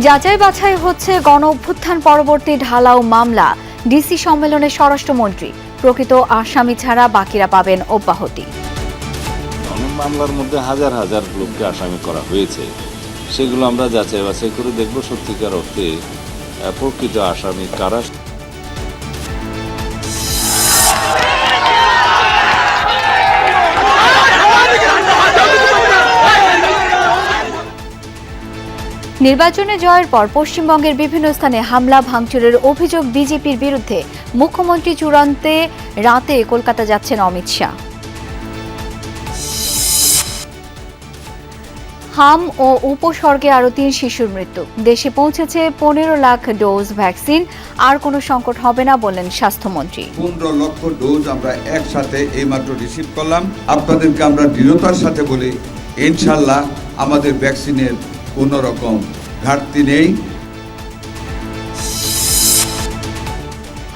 যাচাই বাছাই হচ্ছে গণ অভ্যুত্থান পরবর্তী ঢালাও মামলা। ডিসি সম্মেলনে স্বরাষ্ট্রমন্ত্রী, প্রকৃত আসামি ছাড়া বাকিরা পাবেন অব্যাহতি। অনেক মামলার মধ্যে হাজার হাজার লোককে আসামি করা হয়েছে, সেগুলো আমরা যাচাই বাছাই করে দেখব সত্যিকার অর্থে প্রকৃত আসামি কারা। নির্বাচনে জয়ের পর পশ্চিমবঙ্গের বিভিন্ন স্থানে হামলা ভাঙচুরের অভিযোগ বিজেপির বিরুদ্ধে। মুখ্যমন্ত্রী চূড়ান্তে রাতে কলকাতা যাচ্ছেন অমিত শাহ। হাম ও উপসর্গে আরও 3 শিশুর মৃত্যু। দেশে পৌঁছেছে 15 লাখ ডোজ ভ্যাকসিন, আর কোনো সংকট হবে না বললেন স্বাস্থ্যমন্ত্রী। 15 লক্ষ ডোজ আমরা একসাথে এইমাত্র রিসিভ করলাম। আপনাদেরকে আমরা দৃঢ়তার সাথে বলি, ইনশাল্লাহ আমাদের ভ্যাকসিনের কোনো রকম ঘাটতি নেই।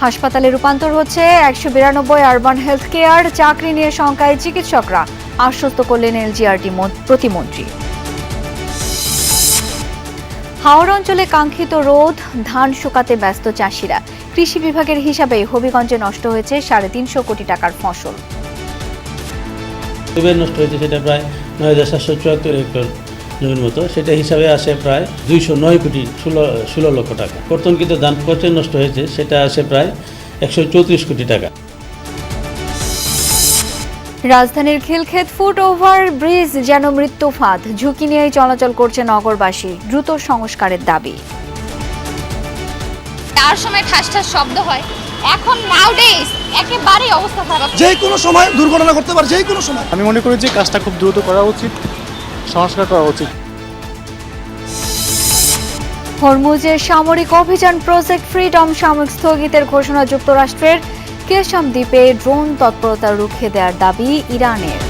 হাসপাতালে রূপান্তর হচ্ছে 192 আরবান হেলথ কেয়ার। চাকরি নিয়ে শঙ্কায় চিকিৎসকরা, আশ্বস্ত করলেন এলজিআরটি প্রতিমন্ত্রী। হাওড়া অঞ্চলে কাঙ্ক্ষিত রোদ, ধান শুকাতে ব্যস্ত চাষিরা। কৃষি বিভাগের হিসাবে হবিগঞ্জে নষ্ট হয়েছে 350 কোটি টাকার ফসল। নষ্ট হয়েছে সেটা প্রায় 9774 হেক্টর জমির মতো, সেটা হিসাবে আসে প্রায় 209 কোটি 16 লক্ষ টাকা। কর্তনকৃত ধান পচে নষ্ট হয়েছে, সেটা আসে প্রায় 134 কোটি টাকা। রাজধানীর খিলক্ষেত ফুট ওভার ব্রিজ যেন মৃত্যু ফাঁদ। ঝুঁকি নিয়েই চলাচল করছে নগরবাসী। দ্রুত সংস্কারের দাবি। তার সময় ঠাস ঠাস শব্দ হয়, এখন নাউডেজ একেবারে অবস্থা খারাপ। যে কোনো সময় দুর্ঘটনা ঘটতে পারে, যে কোনো সময়। আমি মনে করি যে কাজটা খুব দ্রুত করা উচিত, সংস্কার করা উচিত। হরমুজের সামরিক অভিযান প্রজেক্ট ফ্রিডম সাময়িক স্থগিতের ঘোষণা যুক্তরাষ্ট্রের। কেশম দ্বীপে ড্রোন তৎপরতা রুখে দেওয়ার দাবি ইরানের।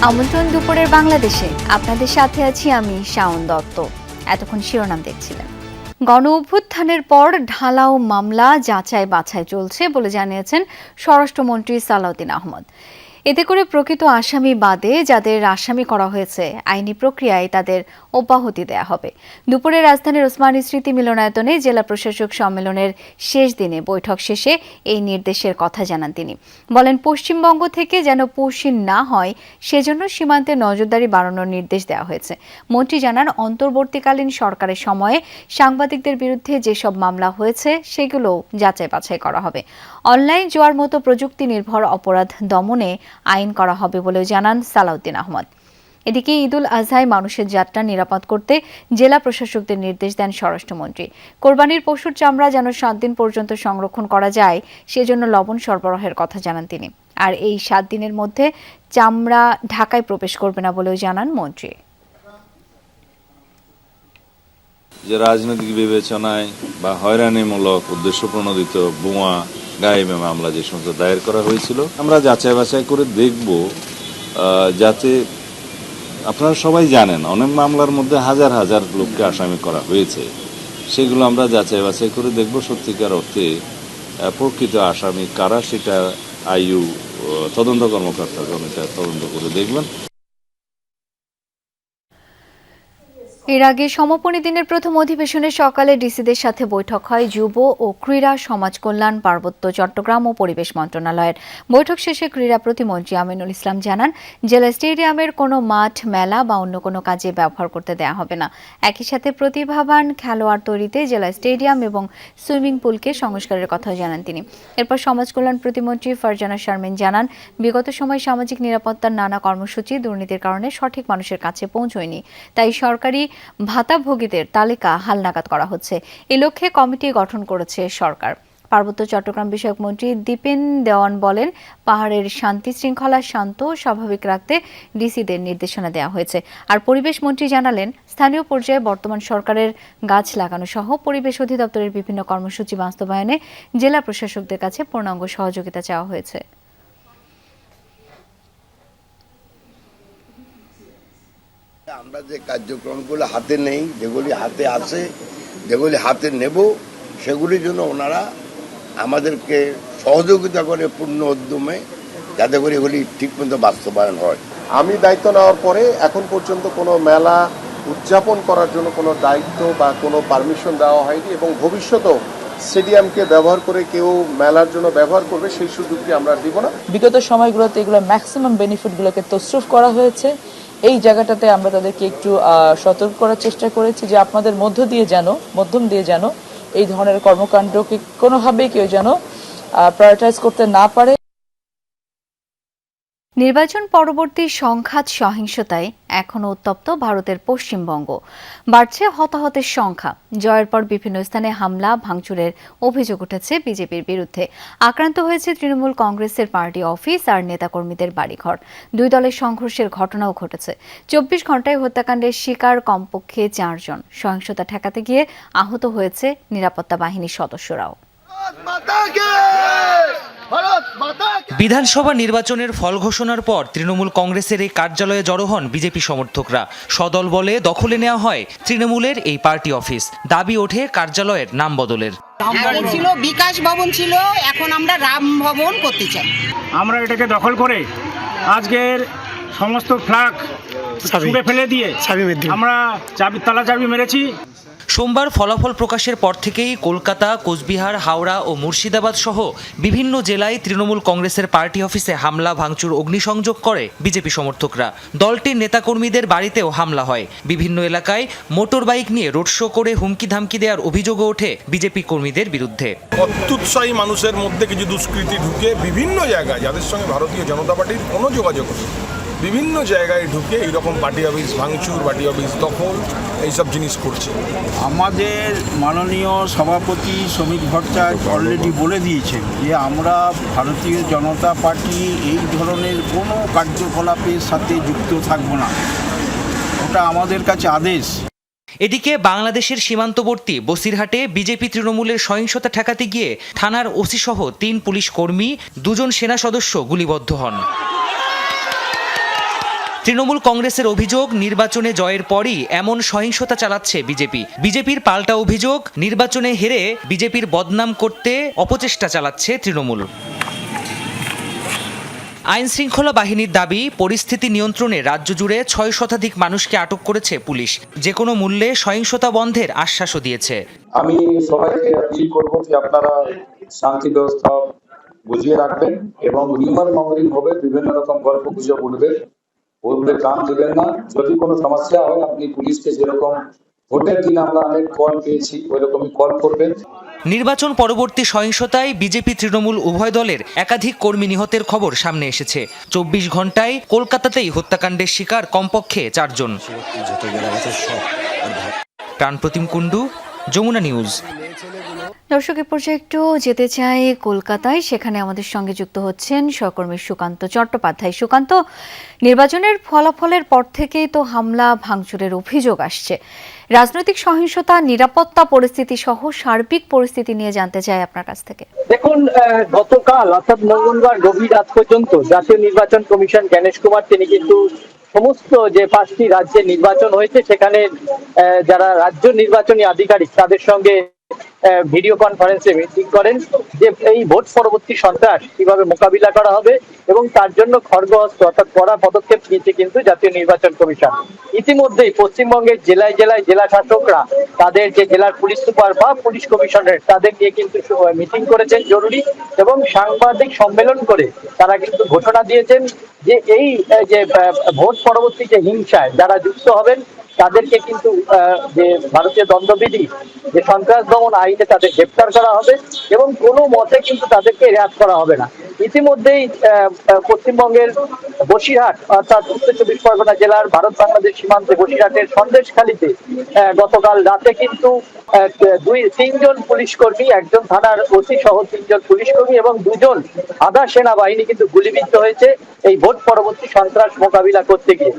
আমন্ত্রণ দুপুরের বাংলাদেশে, আপনাদের সাথে আছি আমি শাওন দত্ত। এতক্ষণ শিরোনাম দেখছিলেন। গণ অভ্যুত্থানের পর ঢালাও মামলা যাচাই বাছাই চলছে বলে জানিয়েছেন স্বরাষ্ট্রমন্ত্রী সালাউদ্দিন আহমদ। এতে করে প্রকৃত আসামি বাদে যাদের আসামি করা হয়েছে আইনি প্রক্রিয়ায় তাদের অব্যাহতি দেয়া হবে। দুপুরে রাজধানীর ওসমানী স্মৃতি মিলনায়তনে জেলা প্রশাসক সম্মেলনের শেষ দিনে বৈঠক শেষে এই নির্দেশের কথা জানান তিনি। বলেন, পশ্চিমবঙ্গ থেকে যেন পশ্চিম না হয় সেজন্য সীমান্তে নজরদারি বাড়ানোর নির্দেশ দেওয়া হয়েছে। মন্ত্রী জানান, অন্তর্বর্তীকালীন সরকারের সময়ে সাংবাদিকদের বিরুদ্ধে যেসব মামলা হয়েছে সেগুলো যাচাই বাছাই করা হবে। অনলাইন জুয়ার মতো প্রযুক্তি নির্ভর অপরাধ দমনে আইন করা হবে বলেও জানান সালাউদ্দিন আহমদ। এদিকে ঈদুল আজহায় মানুষের যাত্রা নিরাপদ করতে জেলা প্রশাসকদের নির্দেশ দেন স্বরাষ্ট্রমন্ত্রী। কোরবানির পশুর চামড়া যেন 7 দিন পর্যন্ত সংরক্ষণ করা যায় সেজন্য লবণ সরবরাহের কথা জানান তিনি। আর এই 7 দিনের মধ্যে চামড়া ঢাকায় প্রবেশ করবে না বলেও জানান মন্ত্রী। যে রাজনৈতিক বিবেচনায় বা হয়রানিমূলক উদ্দেশ্য প্রণোদিত বোমা গায়েবে মামলা যে সমস্ত দায়ের করা হয়েছিল, আমরা যাচাই বাছাই করে দেখব, যাতে আপনারা সবাই জানেন অনেক মামলার মধ্যে হাজার হাজার লোককে আসামি করা হয়েছে, সেগুলো আমরা যাচাই বাছাই করে দেখব সত্যিকার অর্থে প্রকৃত আসামি কারা, সেটা আইইউ তদন্ত কর্মকর্তাগণ এটা তদন্ত করে দেখবেন। এর আগে সমাপনী দিনের প্রথম অধিবেশনে সকালে ডিসিদের সাথে বৈঠক হয় যুব ও ক্রীড়া সমাজ কল্যাণ, পার্বত্য চট্টগ্রাম ও পরিবেশ মন্ত্রণালয়ের। বৈঠক শেষে ক্রীড়া প্রতিমন্ত্রী আমিনুল ইসলাম জানান, জেলা স্টেডিয়ামের কোনো মাঠ, মেলা বা অন্য কোনো কাজে ব্যবহার করতে দেওয়া হবে না। একই সাথে প্রতিভাবান খেলোয়াড় তৈরিতে জেলা স্টেডিয়াম এবং সুইমিং পুলকে সংস্কারের কথাও জানান তিনি। এরপর সমাজ কল্যাণ প্রতিমন্ত্রী ফারজানা শারমিন জানান, বিগত সময় সামাজিক নিরাপত্তার নানা কর্মসূচি দুর্নীতির কারণে সঠিক মানুষের কাছে পৌঁছয়নি, তাই সরকারি ভাতাভোগীদের তালিকা হালনাগাদ করা হচ্ছে। এই লক্ষ্যে কমিটি গঠন করেছে সরকার। পার্বত্য চট্টগ্রাম বিষয়ক মন্ত্রী দীপেন দেওয়ান বলেন, পাহাড়ের শান্তি শৃঙ্খলা শান্ত ও স্বাভাবিক রাখতে ডিসিদের নির্দেশনা দেওয়া হয়েছে। আর পরিবেশ মন্ত্রী জানালেন, স্থানীয় পর্যায়ে বর্তমান সরকারের গাছ লাগানো সহ পরিবেশ অধিদপ্তরের বিভিন্ন কর্মসূচি বাস্তবায়নে জেলা প্রশাসকদের কাছে পূর্ণাঙ্গ সহযোগিতা চাওয়া হয়েছে। আমরা যে কার্যক্রমগুলো হাতে নেই, যেগুলি হাতে আছে, যেগুলি হাতে নেব, সেগুলির জন্য ওনারা আমাদেরকে সহযোগিতা করে পূর্ণ উদ্যমে, যাতে করে এগুলি ঠিকমতো বাস্তবায়ন হয়। আমি দায়িত্ব নেওয়ার পরে এখন পর্যন্ত কোনো মেলা উদযাপন করার জন্য কোনো দায়িত্ব বা কোনো পারমিশন দেওয়া হয়নি, এবং ভবিষ্যতেও স্টেডিয়ামকে ব্যবহার করে কেউ মেলার জন্য ব্যবহার করবে সেই সুযোগটি আমরা দিব না। বিগত সময়গুলোতে এগুলো ম্যাক্সিমাম বেনিফিটগুলোকে তছরুফ করা হয়েছে। এই জায়গাটাতে আমরা তাদেরকে একটু সতর্ক করার চেষ্টা করেছি যে আপনাদের মধ্যম দিয়ে যেন এই ধরনের কর্মকাণ্ডকে কোনোভাবেই কেউ যেন প্রায়োরিটাইজ করতে না পারে। নির্বাচন পরবর্তী সংঘাত সহিংসতায় এখনও উত্তপ্ত ভারতের পশ্চিমবঙ্গ। বাড়ছে হতাহতের সংখ্যা। জয়ের পর বিভিন্ন স্থানে হামলা ভাঙচুরের অভিযোগ উঠেছে বিজেপির বিরুদ্ধে। আক্রান্ত হয়েছে তৃণমূল কংগ্রেসের পার্টি অফিস আর নেতাকর্মীদের বাড়িঘর। দুই দলের সংঘর্ষের ঘটনাও ঘটেছে। 24 ঘণ্টায় হত্যাকাণ্ডের শিকার কমপক্ষে 4 জন। সহিংসতা ঠেকাতে গিয়ে আহত হয়েছে নিরাপত্তা বাহিনীর সদস্যরাও। বিধানসভা নির্বাচনের ফল ঘোষণার পর তৃণমূল কংগ্রেসের এই কার্যালয়ে জড়ো হন বিজেপি সমর্থকরা। সদল বলে দখলে নেওয়া হয় তৃণমূলের এই পার্টি অফিস। দাবি ওঠে কার্যালয়ের নাম বদলের। ছিল বিকাশ ভবন ছিল, এখন আমরা রাম ভবন করতে চাই। আমরা এটাকে দখল করে আজকের সমস্ত ফ্ল্যাগ ছুঁড়ে ফেলে দিয়ে আমরা তালা চাবি মেরেছি। সোমবার ফলাফল প্রকাশের পর থেকেই কলকাতা, কোচবিহার, হাওড়া ও মুর্শিদাবাদ সহ বিভিন্ন জেলায় তৃণমূল কংগ্রেসের পার্টি অফিসে হামলা ভাঙচুর অগ্নিসংযোগ করে বিজেপি সমর্থকরা। দলটির নেতাকর্মীদের বাড়িতেও হামলা হয়। বিভিন্ন এলাকায় মোটর বাইক নিয়ে রোড শো করে হুমকি ধামকি দেওয়ার অভিযোগও ওঠে বিজেপি কর্মীদের বিরুদ্ধে। অত্যুৎসাহী মানুষের মধ্যে কিছু দুষ্কৃতী ঢুকে বিভিন্ন জায়গায়, যাদের সঙ্গে ভারতীয় জনতা পার্টির কোনো যোগাযোগ নেই, বিভিন্ন জায়গায় ঢুকে এইরকম পার্টি অফিস ভাঙচুর, পার্টি অফিস দখল, এইসব জিনিস করছে। আমাদের মাননীয় সভাপতি শ্রমিক ভট্টাচার্য অলরেডি বলে দিয়েছেন যে আমরা ভারতীয় জনতা পার্টি এই ধরনের কোনো কার্যকলাপের সাথে যুক্ত থাকব না, ওটা আমাদের কাছে আদেশ। এদিকে বাংলাদেশের সীমান্তবর্তী বসিরহাটে বিজেপি তৃণমূলের সহিংসতা ঠেকাতে গিয়ে থানার ওসি সহ 3 পুলিশ কর্মী, 2 জন সেনা সদস্য গুলিবদ্ধ হন। তৃণমূল কংগ্রেসের অভিযোগ, নির্বাচনে জয়ের পরই এমন সহিংসতা চালাচ্ছে বিজেপি। বিজেপির পাল্টা অভিযোগ, নির্বাচনে হেরে বিজেপির বদনাম করতে অপচেষ্টা চালাচ্ছে তৃণমূল। আইন শৃঙ্খলা বাহিনীর দাবি, পরিস্থিতি নিয়ন্ত্রণে রাজ্য জুড়ে 6 শতাধিক মানুষকে আটক করেছে পুলিশ। যে কোনো মূল্যে সহিংসতা বন্ধের আশ্বাসও দিয়েছে। আমি সবাইকে আপিল করব যে আপনারা শান্তি ব্যবস্থা বুঝিয়ে রাখবেন এবং রিউমার মঙ্গলিং হবে, বিভিন্ন রকম গল্প গুজব উঠবে, ওগুলো কান দেবেন না। যদি কোনো সমস্যা হয় আপনি পুলিশকে যেরকম ভোটের দিন আমরা অনেক কল পেয়েছি ওইরকমই কল করবেন। নির্বাচন পরবর্তী সহিংসতায় বিজেপি তৃণমূল উভয় দলের একাধিক কর্মী নিহতের খবর সামনে এসেছে। 24 ঘণ্টায় কলকাতাতেই হত্যাকাণ্ডের শিকার কমপক্ষে 4 জন। প্রাণপ্রতিম কুণ্ডু, যমুনা নিউজ। দর্শক, এ পর্যায়ে একটু যেতে চাই কলকাতায়। সেখানে আমাদের সঙ্গে যুক্ত হচ্ছেন সহকর্মী সুকান্ত চট্টোপাধ্যায়। সুকান্ত, নির্বাচনের ফলাফলের পর থেকেই তো হামলা ভাঙচুরের অভিযোগ আসছে। রাজনৈতিক সহিংসতা, নিরাপত্তা পরিস্থিতি সহ সার্বিক পরিস্থিতি নিয়ে জানতে চাই আপনার কাছ থেকে। দেখুন, গতকাল অর্থাৎ মঙ্গলবার গভীর রাত পর্যন্ত জাতীয় নির্বাচন কমিশন জ্ঞানেশ কুমার তিনি কিন্তু সমস্ত যে 5টি রাজ্যে নির্বাচন হয়েছে সেখানে যারা রাজ্য নির্বাচনী আধিকারিক তাদের সঙ্গে ভিডিও কনফারেন্সে মিটিং করেন যে এই ভোট পরবর্তী সন্ত্রাস কিভাবে মোকাবিলা করা হবে এবং তার জন্য খড়গহস্ত অর্থাৎ কড়া পদক্ষেপ নিয়েছে কিন্তু জাতীয় নির্বাচন কমিশন। ইতিমধ্যেই পশ্চিমবঙ্গের জেলায় জেলায় জেলা শাসকরা তাদের যে জেলার পুলিশ সুপার বা পুলিশ কমিশনার তাদের নিয়ে কিন্তু মিটিং করেছেন জরুরি, এবং সাংবাদিক সম্মেলন করে তারা কিন্তু ঘোষণা দিয়েছেন যে এই যে ভোট পরবর্তী যে হিংসায় যারা যুক্ত হবেন তাদেরকে কিন্তু যে ভারতীয় দণ্ডবিধি যে সন্ত্রাস দমন আইনে তাদের গ্রেপ্তার করা হবে এবং কোনো মতে কিন্তু তাদেরকে রেয়াত করা হবে না। ইতিমধ্যেই পশ্চিমবঙ্গের বসিরহাট অর্থাৎ উত্তর 24 পরগনা জেলার ভারত বাংলাদেশ সীমান্তে বসিরহাটের সন্দেশখালীতে গতকাল রাতে কিন্তু 3 জন পুলিশ কর্মী, 1 জন থানার ওসি সহ 3 জন পুলিশ কর্মী এবং 2 জন আধা সেনাবাহিনী কিন্তু গুলিবিদ্ধ হয়েছে এই ভোট পরবর্তী সন্ত্রাস মোকাবিলা করতে গিয়ে।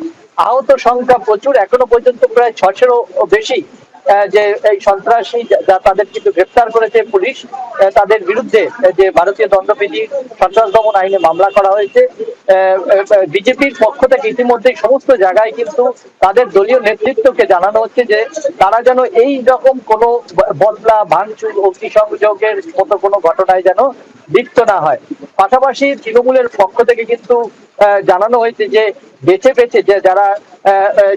আহত সংখ্যা প্রচুর, এখনো পর্যন্ত প্রায় 600-এরও বেশি যে এই সন্ত্রাসী তাদের কিন্তু গ্রেপ্তার করেছে পুলিশ, তাদের বিরুদ্ধে যে ভারতীয় দণ্ডবিধি সন্ত্রাস দমন আইনে মামলা করা হয়েছে। বিজেপির পক্ষ থেকে ইতিমধ্যেই সমস্ত জায়গায় কিন্তু তাদের দলীয় নেতৃত্বকে জানানো হচ্ছে যে তারা যেন এই রকম কোনো বদলা, ভাঙচুর, অগ্নিসংযোগের মতো কোনো ঘটনায় যেন লিপ্ত না হয়। পাশাপাশি তৃণমূলের পক্ষ থেকে কিন্তু জানানো হয়েছে যে বেছে বেছে যে যারা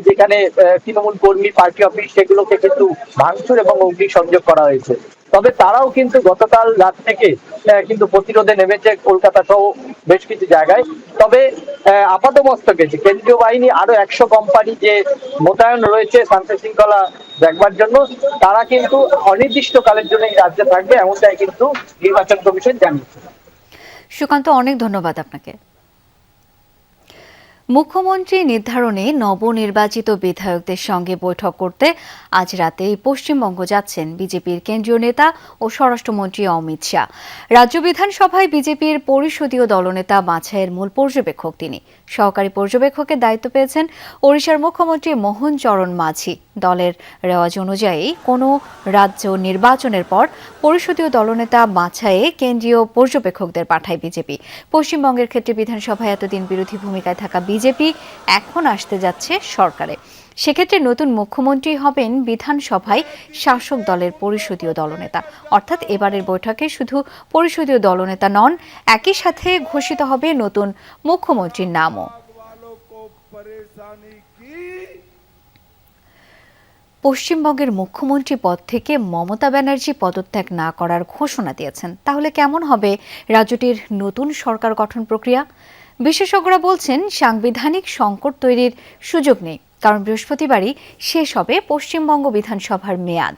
যেখানে তৃণমূল কর্মী পার্টি অফিস সেগুলোকে কিন্তু ভাঙচুর এবং অগ্নিসংযোগ করা হয়েছে। তবে তারাও কিন্তু গতকাল রাত থেকে কিন্তু প্রতিরোধে নেমেছে কলকাতা সহ বেশ কিছু জায়গায়। তবে আপাতমস্তকে যে কেন্দ্রীয় বাহিনী আরো 100 কোম্পানি যে মোতায়েন রয়েছে শান্তি শৃঙ্খলা দেখবার জন্য, তারা কিন্তু অনির্দিষ্টকালের জন্য এই রাজ্যে থাকবে, এমনটাই কিন্তু নির্বাচন কমিশন জানিয়েছে। সুকান্ত, অনেক ধন্যবাদ আপনাকে। মুখ্যমন্ত্রী নির্ধারণে নবনির্বাচিত বিধায়কদের সঙ্গে বৈঠক করতে আজ রাতে পশ্চিমবঙ্গ যাচ্ছেন বিজেপির কেন্দ্রীয় নেতা ও স্বরাষ্ট্রমন্ত্রী অমিত শাহ। রাজ্য বিধানসভায় বিজেপির পরিষদীয় দলনেতা বাছাইয়ের মূল পর্যবেক্ষক তিনি। সহকারী পর্যবেক্ষকের দায়িত্ব পেয়েছেন ওড়িশার মুখ্যমন্ত্রী মোহন চরণ মাঝি। দলের রেওয়াজ অনুযায়ী কোনো রাজ্য নির্বাচনের পর পরিষদীয় দলনেতা বাছাইয়ে কেন্দ্রীয় পর্যবেক্ষকদের পাঠায় বিজেপি। পশ্চিমবঙ্গের ক্ষেত্রে বিধানসভায় এতদিন বিরোধী ভূমিকায় থাকা বিজেপি এখন আসতে যাচ্ছে সরকারে। সেক্ষেত্রে নতুন মুখ্যমন্ত্রী হবেন বিধানসভায় শাসক দলের পরিষদীয় দলনেতা। অর্থাৎ এবারের বৈঠকে শুধু পরিষদীয় দলনেতা নন, একই সাথে ঘোষিত হবে নতুন মুখ্যমন্ত্রীর নামও। পশ্চিমবঙ্গের মুখ্যমন্ত্রী পদ থেকে মমতা ব্যানার্জি পদত্যাগ না করার ঘোষণা দিয়েছেন। তাহলে কেমন হবে রাজ্যটির নতুন সরকার গঠন প্রক্রিয়া? বিশেষজ্ঞরা বলছেন সাংবিধানিক সংকট তৈরির সুযোগ নেই, কারণ বৃহস্পতিবারই শেষ হবে পশ্চিমবঙ্গ বিধানসভার মেয়াদ।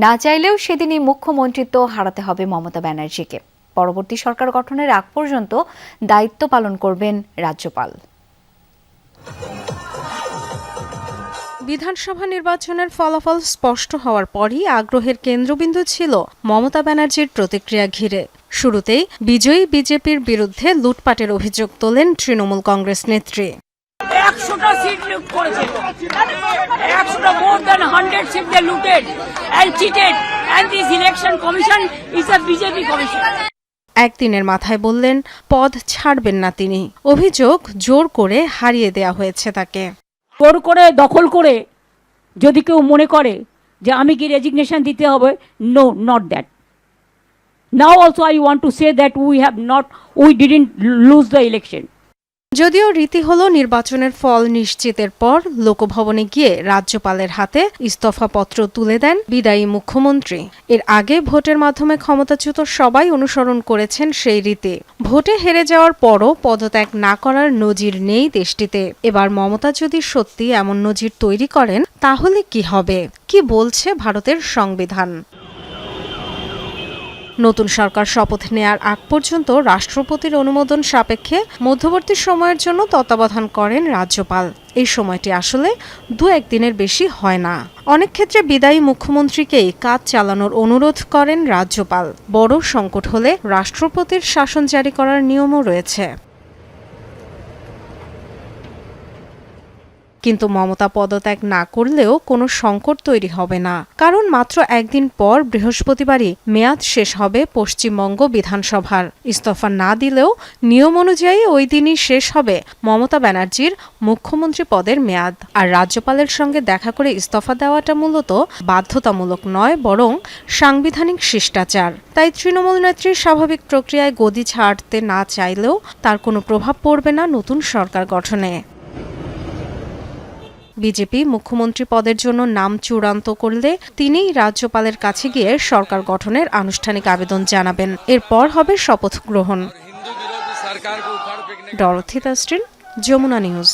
না চাইলেও সেদিনই মুখ্যমন্ত্রিত্ব হারাতে হবে মমতা ব্যানার্জিকে। পরবর্তী সরকার গঠনের আগ পর্যন্ত দায়িত্ব পালন করবেন রাজ্যপাল। বিধানসভা নির্বাচনের ফলাফল স্পষ্ট হওয়ার পরই আগ্রহের কেন্দ্রবিন্দু ছিল মমতা ব্যানার্জির প্রতিক্রিয়া ঘিরে। শুরুতেই বিজয়ী বিজেপির বিরুদ্ধে লুটপাটের অভিযোগ তোলেন তৃণমূল কংগ্রেস নেত্রী। 100টা সিট লুট করেছে, 100টা more than 100 seat they looted and cheated and this election commission is a BJP commission. একদিনের মাথায় বললেন পদ ছাড়বেন না তিনি। অভিযোগ জোর করে হারিয়ে দেয়া হয়েছে তাকে। জোর করে দখল করে যদি কেউ মনে করে যে আমি কি রেজিগনেশন দিতে হবে, no, not that. Now also I want to say that we didn't lose the election. যদিও রীতি হলো নির্বাচনের ফল নিশ্চিতের পর লোকভবনে গিয়ে রাজ্যপালের হাতে ইস্তফাপত্র তুলে দেন বিদায়ী মুখ্যমন্ত্রী। এর আগে ভোটের মাধ্যমে ক্ষমতাচ্যুত সবাই অনুসরণ করেছেন সেই রীতি। ভোটে হেরে যাওয়ার পরও পদত্যাগ না করার নজির নেই দেশটিতে। এবার মমতা যদি সত্যি এমন নজির তৈরি করেন তাহলে কি হবে? কি বলছে ভারতের সংবিধান? নতুন সরকার শপথ নেয়ার আগ পর্যন্ত রাষ্ট্রপতির অনুমোদন সাপেক্ষে মধ্যবর্তী সময়ের জন্য তত্ত্বাবধান করেন রাজ্যপাল। এই সময়টি আসলে 2-1 দিনের বেশি হয় না। অনেক ক্ষেত্রে বিদায়ী মুখ্যমন্ত্রীকেই কাজ চালানোর অনুরোধ করেন রাজ্যপাল। বড় সংকট হলে রাষ্ট্রপতির শাসন জারি করার নিয়মও রয়েছে। কিন্তু মমতা পদত্যাগ না করলেও কোনো সংকট তৈরি হবে না, কারণ মাত্র একদিন পর বৃহস্পতিবারই মেয়াদ শেষ হবে পশ্চিমবঙ্গ বিধানসভার। ইস্তফা না দিলেও নিয়ম অনুযায়ী ওই দিনই শেষ হবে মমতা ব্যানার্জির মুখ্যমন্ত্রী পদের মেয়াদ। আর রাজ্যপালের সঙ্গে দেখা করে ইস্তফা দেওয়াটা মূলত বাধ্যতামূলক নয়, বরং সাংবিধানিক শিষ্টাচার। তাই তৃণমূল নেত্রীর স্বাভাবিক প্রক্রিয়ায় গদি ছাড়তে না চাইলেও তার কোনো প্রভাব পড়বে না নতুন সরকার গঠনে। বিজেপি মুখ্যমন্ত্রী পদের জন্য নাম চূড়ান্ত করলে তিনিই রাজ্যপালের কাছে গিয়ে সরকার গঠনের আনুষ্ঠানিক আবেদন জানাবেন। এরপর হবে শপথ গ্রহণ। Dorothy Tastin, Jamuna news.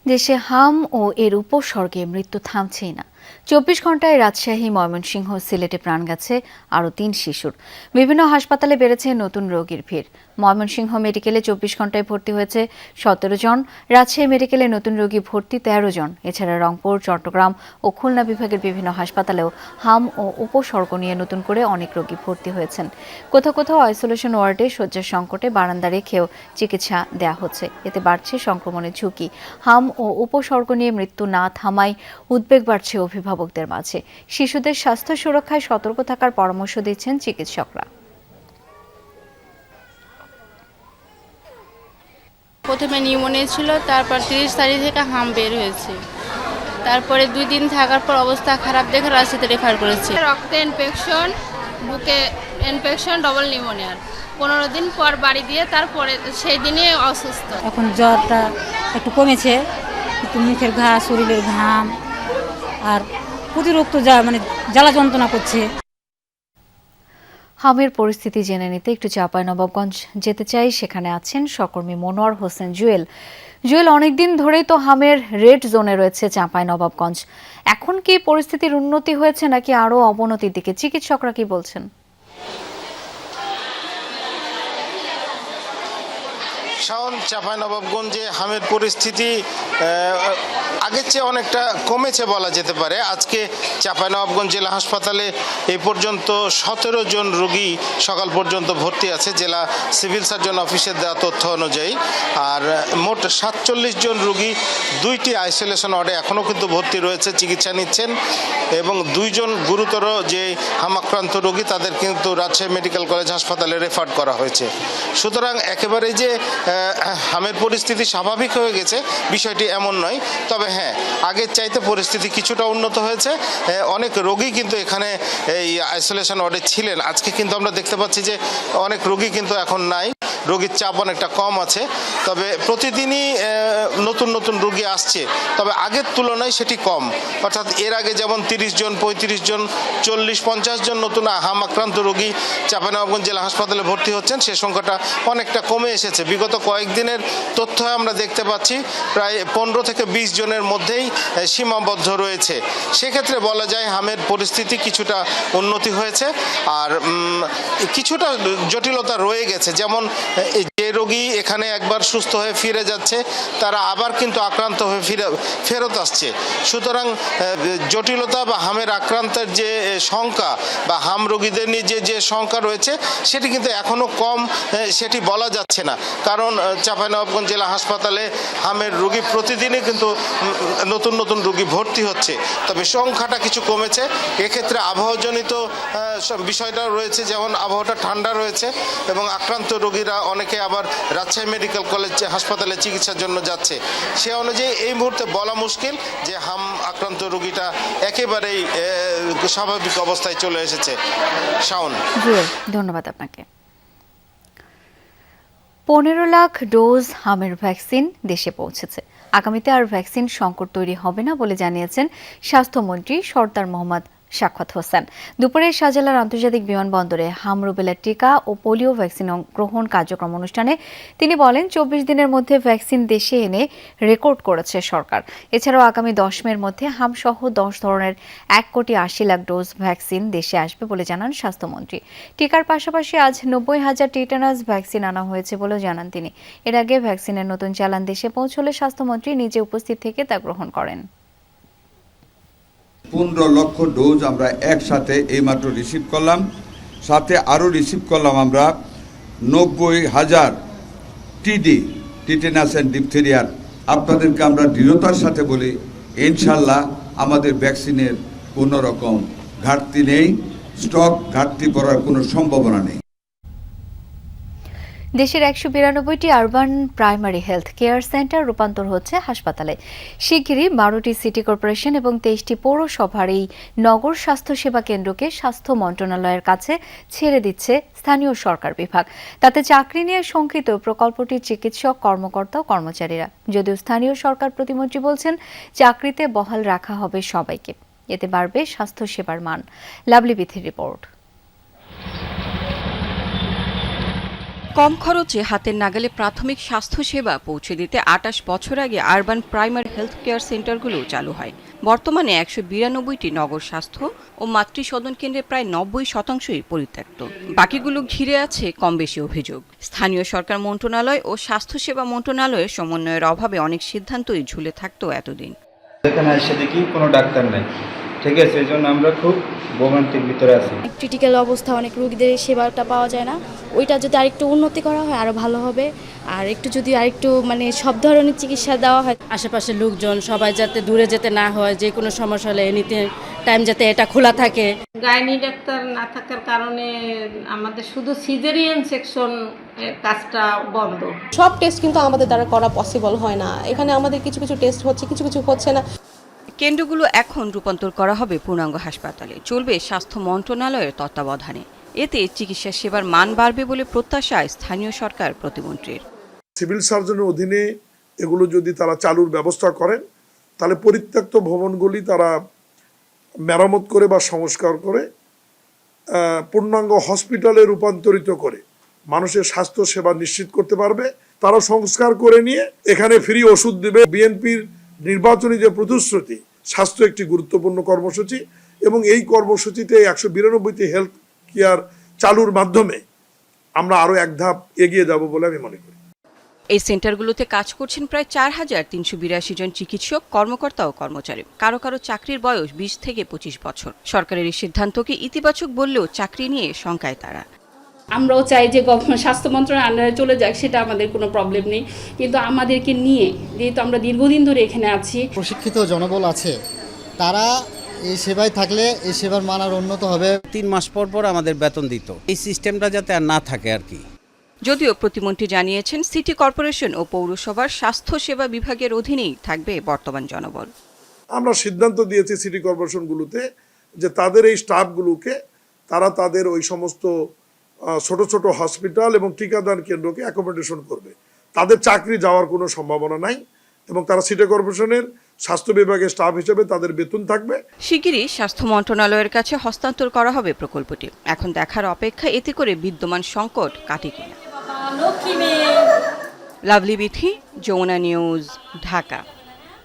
দেশে হাম ও এর উপসর্গে মৃত্যু থামছেই না। 24 ঘন্টায় রাজশাহী, ময়মনসিংহ, সিলেটে প্রাণ গেছে আরও 3 শিশুর। বিভিন্ন হাসপাতালে বেড়েছে নতুন রোগীর ভিড়। ময়মনসিংহ মেডিকেলে 24 ঘন্টায় ভর্তি হয়েছে 17 জন, রাজশাহী মেডিকেলে নতুন রোগী ভর্তি 13 জন। এছাড়া রংপুর, চট্টগ্রাম ও খুলনা বিভাগের বিভিন্ন হাসপাতালেও হাম ও উপসর্গ নিয়ে নতুন করে অনেক রোগী ভর্তি হয়েছেন। কোথাও কোথাও আইসোলেশন ওয়ার্ডে শয্যার সংকটে বারান্দা রেখেও চিকিৎসা দেওয়া হচ্ছে। এতে বাড়ছে সংক্রমণের ঝুঁকি। হাম ও উপসর্গ নিয়ে মৃত্যু না থামায় উদ্বেগ বাড়ছে অভিভাবকদের মাঝে। শিশুদের স্বাস্থ্য সুরক্ষায় সতর্ক থাকার পরামর্শ দিচ্ছেন চিকিৎসকরা। প্রথমে নিউমোনিয়া ছিল, তারপর 30 তারিখ থেকে হাম বের হয়েছে। তারপরে 2 দিন থাকার পর অবস্থা খারাপ দেখে রাজশাহীতে রেফার করেছে। রক্তে ইনফেকশন, বুকে ইনফেকশন, ডবল নিউমোনিয়ার 15 দিন পর বাড়ি দিয়ে তারপরে সেই দিনে অসুস্থ। এখন জ্বরটা একটু কমেছে, কিন্তু মুখের ঘা, শরীরের ঘাম আর অতিরিক্ত জ্বালা যন্ত্রণা করছে। হামের পরিস্থিতি জেনে নিতে একটু চাঁপাইনবাবগঞ্জ যেতে চাই। সেখানে আছেন সহকর্মী মনোয়ার হোসেন জুয়েল। জুয়েল, অনেকদিন ধরেই তো হামের রেড জোনে রয়েছে চাঁপাইনবাবগঞ্জ। এখন কি পরিস্থিতির উন্নতি হয়েছে নাকি আরো অবনতির দিকে? চিকিৎসকরা কি বলছেন? শাওন, চাঁপাইনবাবগঞ্জে হামের পরিস্থিতি আগের চেয়ে অনেকটা কমেছে বলা যেতে পারে। আজকে চাঁপাইনবাবগঞ্জ জেলা হাসপাতালে এই পর্যন্ত 17 জন রোগী সকাল পর্যন্ত ভর্তি আছে জেলা সিভিল সার্জন অফিসের দেওয়া তথ্য অনুযায়ী। আর মোট 47 জন রোগী 2টি আইসোলেশন ওয়ার্ডে এখনও কিন্তু ভর্তি রয়েছে, চিকিৎসা নিচ্ছেন। এবং 2 জন গুরুতর যে হামাক্রান্ত রোগী তাদের কিন্তু রাজশাহী মেডিকেল কলেজ হাসপাতালে রেফার করা হয়েছে। সুতরাং একেবারে যে হামের পরিস্থিতি স্বাভাবিক হয়ে গেছে বিষয়টি এমন নয়। তবে হ্যাঁ, আগের চাইতে পরিস্থিতি কিছুটা উন্নত হয়েছে। অনেক রোগী কিন্তু এখানে এই আইসোলেশন ওয়ার্ডে ছিলেন, আজকে কিন্তু আমরা দেখতে পাচ্ছি যে অনেক রোগী কিন্তু এখন নাই, রোগীর চাপ অনেকটা কম আছে। তবে প্রতিদিনই নতুন নতুন রোগী আসছে, তবে আগের তুলনায় সেটি কম। অর্থাৎ এর আগে যেমন 30 জন, 35 জন, 40-50 জন নতুন হাম আক্রান্ত রোগী চাঁপাইনবাবগঞ্জ জেলা হাসপাতালে ভর্তি হচ্ছেন, সে সংখ্যাটা অনেকটা কমে এসেছে। বিগত কয়েকদিনের তথ্য আমরা দেখতে পাচ্ছি প্রায় 15 থেকে 20 জনের মধ্যেই সীমাবদ্ধ রয়েছে। সেক্ষেত্রে বলা যায় হামের পরিস্থিতি কিছুটা উন্নতি হয়েছে। আর কিছুটা জটিলতা রয়ে গেছে, যেমন যে রোগী এখানে একবার সুস্থ হয়ে ফিরে যাচ্ছে তারা আবার কিন্তু আক্রান্ত হয়ে ফেরত আসছে। সুতরাং জটিলতা বা হামের আক্রান্তের যে সংখ্যা বা হাম রোগীদের নিয়ে যে সংখ্যা রয়েছে সেটি কিন্তু এখনও কম, সেটি বলা যাচ্ছে না। কারণ চাঁপাইনবাবগঞ্জ জেলা হাসপাতালে হামের রোগী প্রতিদিনই কিন্তু নতুন নতুন রোগী ভর্তি হচ্ছে, তবে সংখ্যাটা কিছু কমেছে। এক্ষেত্রে আবহাওয়াজনিত বিষয়টাও রয়েছে, যেমন আবহাওয়াটা ঠান্ডা রয়েছে এবং আক্রান্ত রোগীরা অনেকে আবার রাজশাহী মেডিকেল কলেজ হাসপাতালে চিকিৎসার জন্য যাচ্ছে। সে অনুযায়ী এই মুহূর্তে বলা মুশকিল যে হাম আক্রান্ত রোগীটা একেবারেই স্বাভাবিক অবস্থায় চলে এসেছে। শাওন, ধন্যবাদ আপনাকে। 15 লাখ ডোজ হামের ভ্যাকসিন দেশে পৌঁছেছে। আগামীতে আর ভ্যাকসিন সংকট তৈরি হবে না বলে জানিয়েছেন স্বাস্থ্যমন্ত্রী সরদার মোহাম্মদ শাখাওয়াত হোসেন। দুপুরে শাহজালাল আন্তর্জাতিক বিমানবন্দরে হাম, রুবেলার টিকা ও পোলিও ভ্যাকসিন গ্রহণ কার্যক্রম অনুষ্ঠানে তিনি বলেন, 24 দিনের মধ্যে ভ্যাকসিন দেশে এনে রেকর্ড করেছে সরকার। এছাড়াও আগামী 10 মের মধ্যে হাম সহ 10 ধরনের 1,80,00,000 ডোজ ভ্যাকসিন দেশে আসবে বলে জানান স্বাস্থ্যমন্ত্রী। টিকার পাশাপাশি আজ 90,000 টিটানাস ভ্যাকসিন আনা হয়েছে বলেও জানান তিনি। এর আগে ভ্যাকসিনের নতুন চালান দেশে পৌঁছলে স্বাস্থ্যমন্ত্রী নিজে উপস্থিত থেকে তা গ্রহণ করেন। 15 লক্ষ ডোজ আমরা একসাথে এইমাত্র রিসিভ করলাম, সাথে আরও রিসিভ করলাম আমরা 90,000 টিডি, টিটেনাস অ্যান্ড ডিপথেরিয়ার। আপনাদেরকে আমরা দৃঢ়তার সাথে বলি, ইনশাল্লাহ আমাদের ভ্যাকসিনের কোনো রকম ঘাটতি নেই, স্টক ঘাটতি পড়ার কোনো সম্ভাবনা নেই। দেশের 192টি urban primary health care centre রূপান্তর হচ্ছে হাসপাতালে। শিগগিরই 12টি সিটি কর্পোরেশন এবং 23টি পৌরসভার এই নগর স্বাস্থ্যসেবা কেন্দ্রকে স্বাস্থ্য মন্ত্রণালয়ের কাছে ছেড়ে দিচ্ছে স্থানীয় সরকার বিভাগ। তাতে চাকরি নিয়ে শঙ্কিত প্রকল্পটির চিকিৎসক, কর্মকর্তা ও কর্মচারীরা। যদিও স্থানীয় সরকার প্রতিমন্ত্রী বলছেন, চাকরিতে বহাল রাখা হবে সবাইকে, এতে বাড়বে স্বাস্থ্যসেবার মান। Lovely বিথির report. কম খরচে হাতের নাগালে প্রাথমিক স্বাস্থ্যসেবা পৌঁছে দিতে ২৮ বছর আগে আরবান প্রাইমারি হেলথ কেয়ার সেন্টারগুলো চালু হয়। বর্তমানে ১৯২টি নগর স্বাস্থ্য ও মাতৃসদন কেন্দ্রে প্রায় ৯০% পরিত্যক্ত। বাকিগুলো ঘিরে আছে কম বেশি অভিযোগ। স্থানীয় সরকার মন্ত্রণালয় ও স্বাস্থ্যসেবা মন্ত্রণালয়ের সমন্বয়ের অভাবে অনেক সিদ্ধান্তই ঝুলে থাকতো এতদিন। এখানে এসে দেখি কোনো ডাক্তার নেই, ঠিক আছে, এই জন্য আমরা খুব ভোগান্তির ভিতরে আছি। ক্রিটিক্যাল অবস্থা, অনেক রোগীদের সেবাটা পাওয়া যায় না, ওইটা যদি আরেকটু উন্নতি করা হয় আরও ভালো হবে। আর একটু যদি আরেকটু মানে সব ধরনের চিকিৎসা দেওয়া হয়, আশেপাশের লোকজন সবাই যাতে দূরে যেতে না হয়, যে কোনো সমস্যা হলে এনিতে টাইম যাতে এটা খোলা থাকে। গাইনি ডাক্তার না থাকার কারণে আমাদের শুধু সিজারিয়ান সেকশন কাজটা বন্ধ। সব টেস্ট কিন্তু আমাদের দ্বারা করা পসিবল হয় না। এখানে আমাদের কিছু কিছু টেস্ট হচ্ছে, কিছু কিছু হচ্ছে না। কেন্দ্রগুলো এখন রূপান্তর করা হবে পূর্ণাঙ্গ হাসপাতালে, চলবে স্বাস্থ্য মন্ত্রণালয়ের তত্ত্বাবধানে। এতে চিকিৎসা সেবার মান বাড়বে বলে প্রত্যাশায় স্থানীয় সরকার প্রতিমন্ত্রীর। সিভিল সার্জনের অধীনে এগুলো যদি তারা চালুর ব্যবস্থা করেন, তাহলে পরিত্যক্ত ভবনগুলি তারা মেরামত করে বা সংস্কার করে পূর্ণাঙ্গ হসপিটালে রূপান্তরিত করে মানুষের স্বাস্থ্য সেবা নিশ্চিত করতে পারবে। তারা সংস্কার করে নিয়ে এখানে ফ্রি ওষুধ দেবে। বিএনপির নির্বাচনী যে প্রতিশ্রুতি, স্বাস্থ্য একটি গুরুত্বপূর্ণ কর্মসূচি, এবং এই কর্মসূচিতে ১৯২টি হেলথ কেয়ার চালুর মাধ্যমে আমরা আরও এক ধাপ এগিয়ে যাব বলে আমি মনে করি। এই সেন্টারগুলোতে কাজ করছেন প্রায় ৪,৩৮২ জন চিকিৎসক, কর্মকর্তা ও কর্মচারী। কারো কারো চাকরির বয়স ২০ থেকে ২৫ বছর। সরকারের এই সিদ্ধান্তকে ইতিবাচক বললেও চাকরি নিয়ে শঙ্কায় তারা। আমরাও চাই যে স্বাস্থ্য মন্ত্রণালয়ের আন্ডারে চলে যাক, সেটা আমাদের কোনো প্রবলেম নেই, কিন্তু আমাদেরকে নিয়ে, যেহেতু আমরা দীর্ঘদিন ধরে এখানে আছি, প্রশিক্ষিত জনবল আছে, তারা এই সেবায় থাকলে এই সেবার মান আর উন্নত হবে। ৩ মাস পর পর আমাদের বেতন দিত, এই সিস্টেমটা যাতে আর না থাকে আর কি। যদিও প্রতিমন্ত্রী জানিয়েছেন সিটি কর্পোরেশন ও পৌরসভার স্বাস্থ্য সেবা বিভাগের অধীনেই থাকবে বর্তমান জনবল। আমরা সিদ্ধান্ত দিয়েছি সিটি কর্পোরেশনগুলোতে যে তাদের এই স্টাফগুলোকে তারা তাদের ওই সমস্ত ছোট ছোট হসপিটাল এবং টিকাদান কেন্দ্রকে অ্যাকোমোডেশন করবে। তাদের চাকরি যাওয়ার কোনো সম্ভাবনা নাই, এবং তারা সিটি কর্পোরেশনের স্বাস্থ্য বিভাগের স্টাফ হিসেবে তাদের বেতন থাকবে। শিগগিরই স্বাস্থ্য মন্ত্রণালয়ের কাছে হস্তান্তর করা হবে প্রকল্পটি। এখন দেখার অপেক্ষা এতে করে বিদ্যমান সংকট কাটে কিনা। Lovely Bithi, Jamuna news, Dhaka.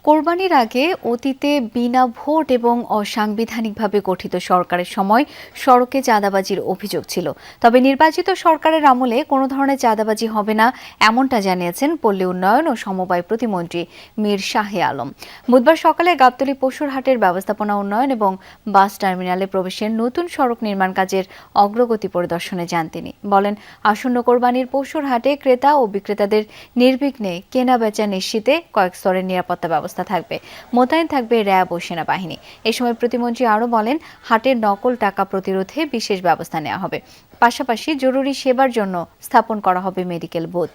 কোরবানির আগে অতীতে বিনা ভোট এবং অসাংবিধানিকভাবে গঠিত সরকারের সময় সড়কে চাঁদাবাজির অভিযোগ ছিল। তবে নির্বাচিত সরকারের আমলে কোনো ধরনের চাঁদাবাজি হবে না, এমনটা জানিয়েছেন পল্লী উন্নয়ন ও সমবায় প্রতিমন্ত্রী মীর শাহে আলম। বুধবার সকালে গাবতলী পশুর হাটের ব্যবস্থাপনা উন্নয়ন এবং বাস টার্মিনালে প্রবেশের নতুন সড়ক নির্মাণ কাজের অগ্রগতি পরিদর্শনে যান তিনি। বলেন, আসন্ন কোরবানির পশুর হাটে ক্রেতা ও বিক্রেতাদের নির্বিঘ্নে কেনা বেচা নিশ্চিতে কয়েক স্তরের নিরাপত্তা ব্যবস্থা থাকবে। মোতায়েন থাকবে র্যাব ও সেনাবাহিনী। এ সময় প্রতিমন্ত্রী আরও বলেন, হাটের নকল টাকা প্রতিরোধে বিশেষ ব্যবস্থা নেওয়া হবে। পাশাপাশি জরুরি সেবার জন্য স্থাপন করা হবে মেডিকেল বুথ।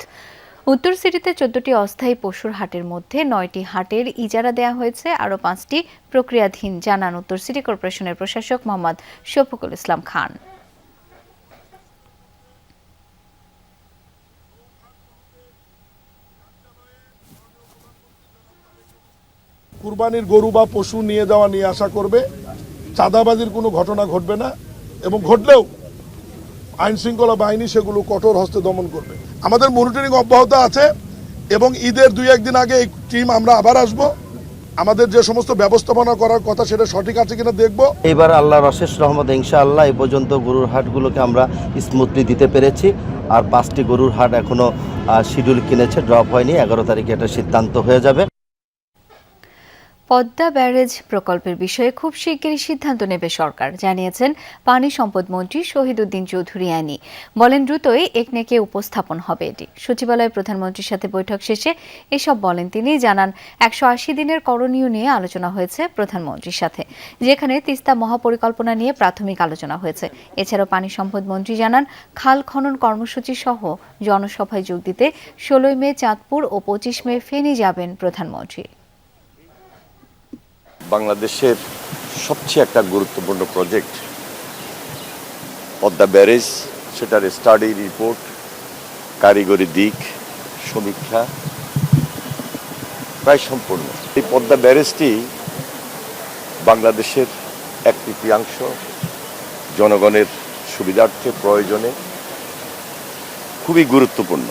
উত্তর সিটিতে 14টি অস্থায়ী পশুর হাটের মধ্যে 9টি হাটের ইজারা দেওয়া হয়েছে, আরও 5টি প্রক্রিয়াধীন, জানান উত্তর সিটি কর্পোরেশনের প্রশাসক মোহাম্মদ শফিকুল ইসলাম খান। কুরবানির গরু বা পশু নিয়ে যাওয়া নিয়ে আসা করবে, চাঁদাবাজির কোনো ঘটনা ঘটবে না, এবং ঘটলেও আইন শৃঙ্খলা বাহিনী সেগুলো কঠোর হস্তে দমন করবে। আমাদের মনিটরিং অব্যাহত আছে, এবং ঈদের 2-1 দিন আগে এই টিম আমরা আবার আসব। আমাদের যে সমস্ত ব্যবস্থাপনা করার কথা সেটা সঠিক আছে কিনা দেখব। এবার আল্লাহর অশেষ রহমত ইনশাআল্লাহ এই পর্যন্ত গরুর হাটগুলোকে আমরা স্মুথলি দিতে পেরেছি। আর 5টি গরুর হাট এখনো শিডিউল কিনেছে, ড্রপ হয়নি। 11 তারিখে এটা সিদ্ধান্ত হয়ে যাবে। পদ্মা ব্যারেজ প্রকল্পের বিষয়ে খুব শিগগিরই সিদ্ধান্ত নেবে সরকার, জানিয়েছেন পানি সম্পদ মন্ত্রী শহীদউদ্দিন চৌধুরী আইনি। বলেন, দ্রুতই একনেকে উপস্থাপন হবে এটি। সচিবালয়ে প্রধানমন্ত্রীর সাথে বৈঠক শেষে এসব বলেন তিনি। জানান, 180 দিনের করণীয় নিয়ে আলোচনা হয়েছে প্রধানমন্ত্রীর সাথে, যেখানে তিস্তা মহাপরিকল্পনা নিয়ে প্রাথমিক আলোচনা হয়েছে। এছাড়াও পানি সম্পদ মন্ত্রী জানান, খাল খনন কর্মসূচি সহ জনসভায় যোগ দিতে 16 মে চাঁদপুর ও 25 মে ফেনী যাবেন প্রধানমন্ত্রী। বাংলাদেশের সবচেয়ে একটা গুরুত্বপূর্ণ প্রজেক্ট পদ্মা ব্যারেজ, সেটার স্টাডি রিপোর্ট, কারিগরি দিক সমীক্ষা প্রায় সম্পূর্ণ। এই পদ্মা ব্যারেজটি বাংলাদেশের 1/3 জনগণের সুবিধার্থে প্রয়োজনে খুবই গুরুত্বপূর্ণ।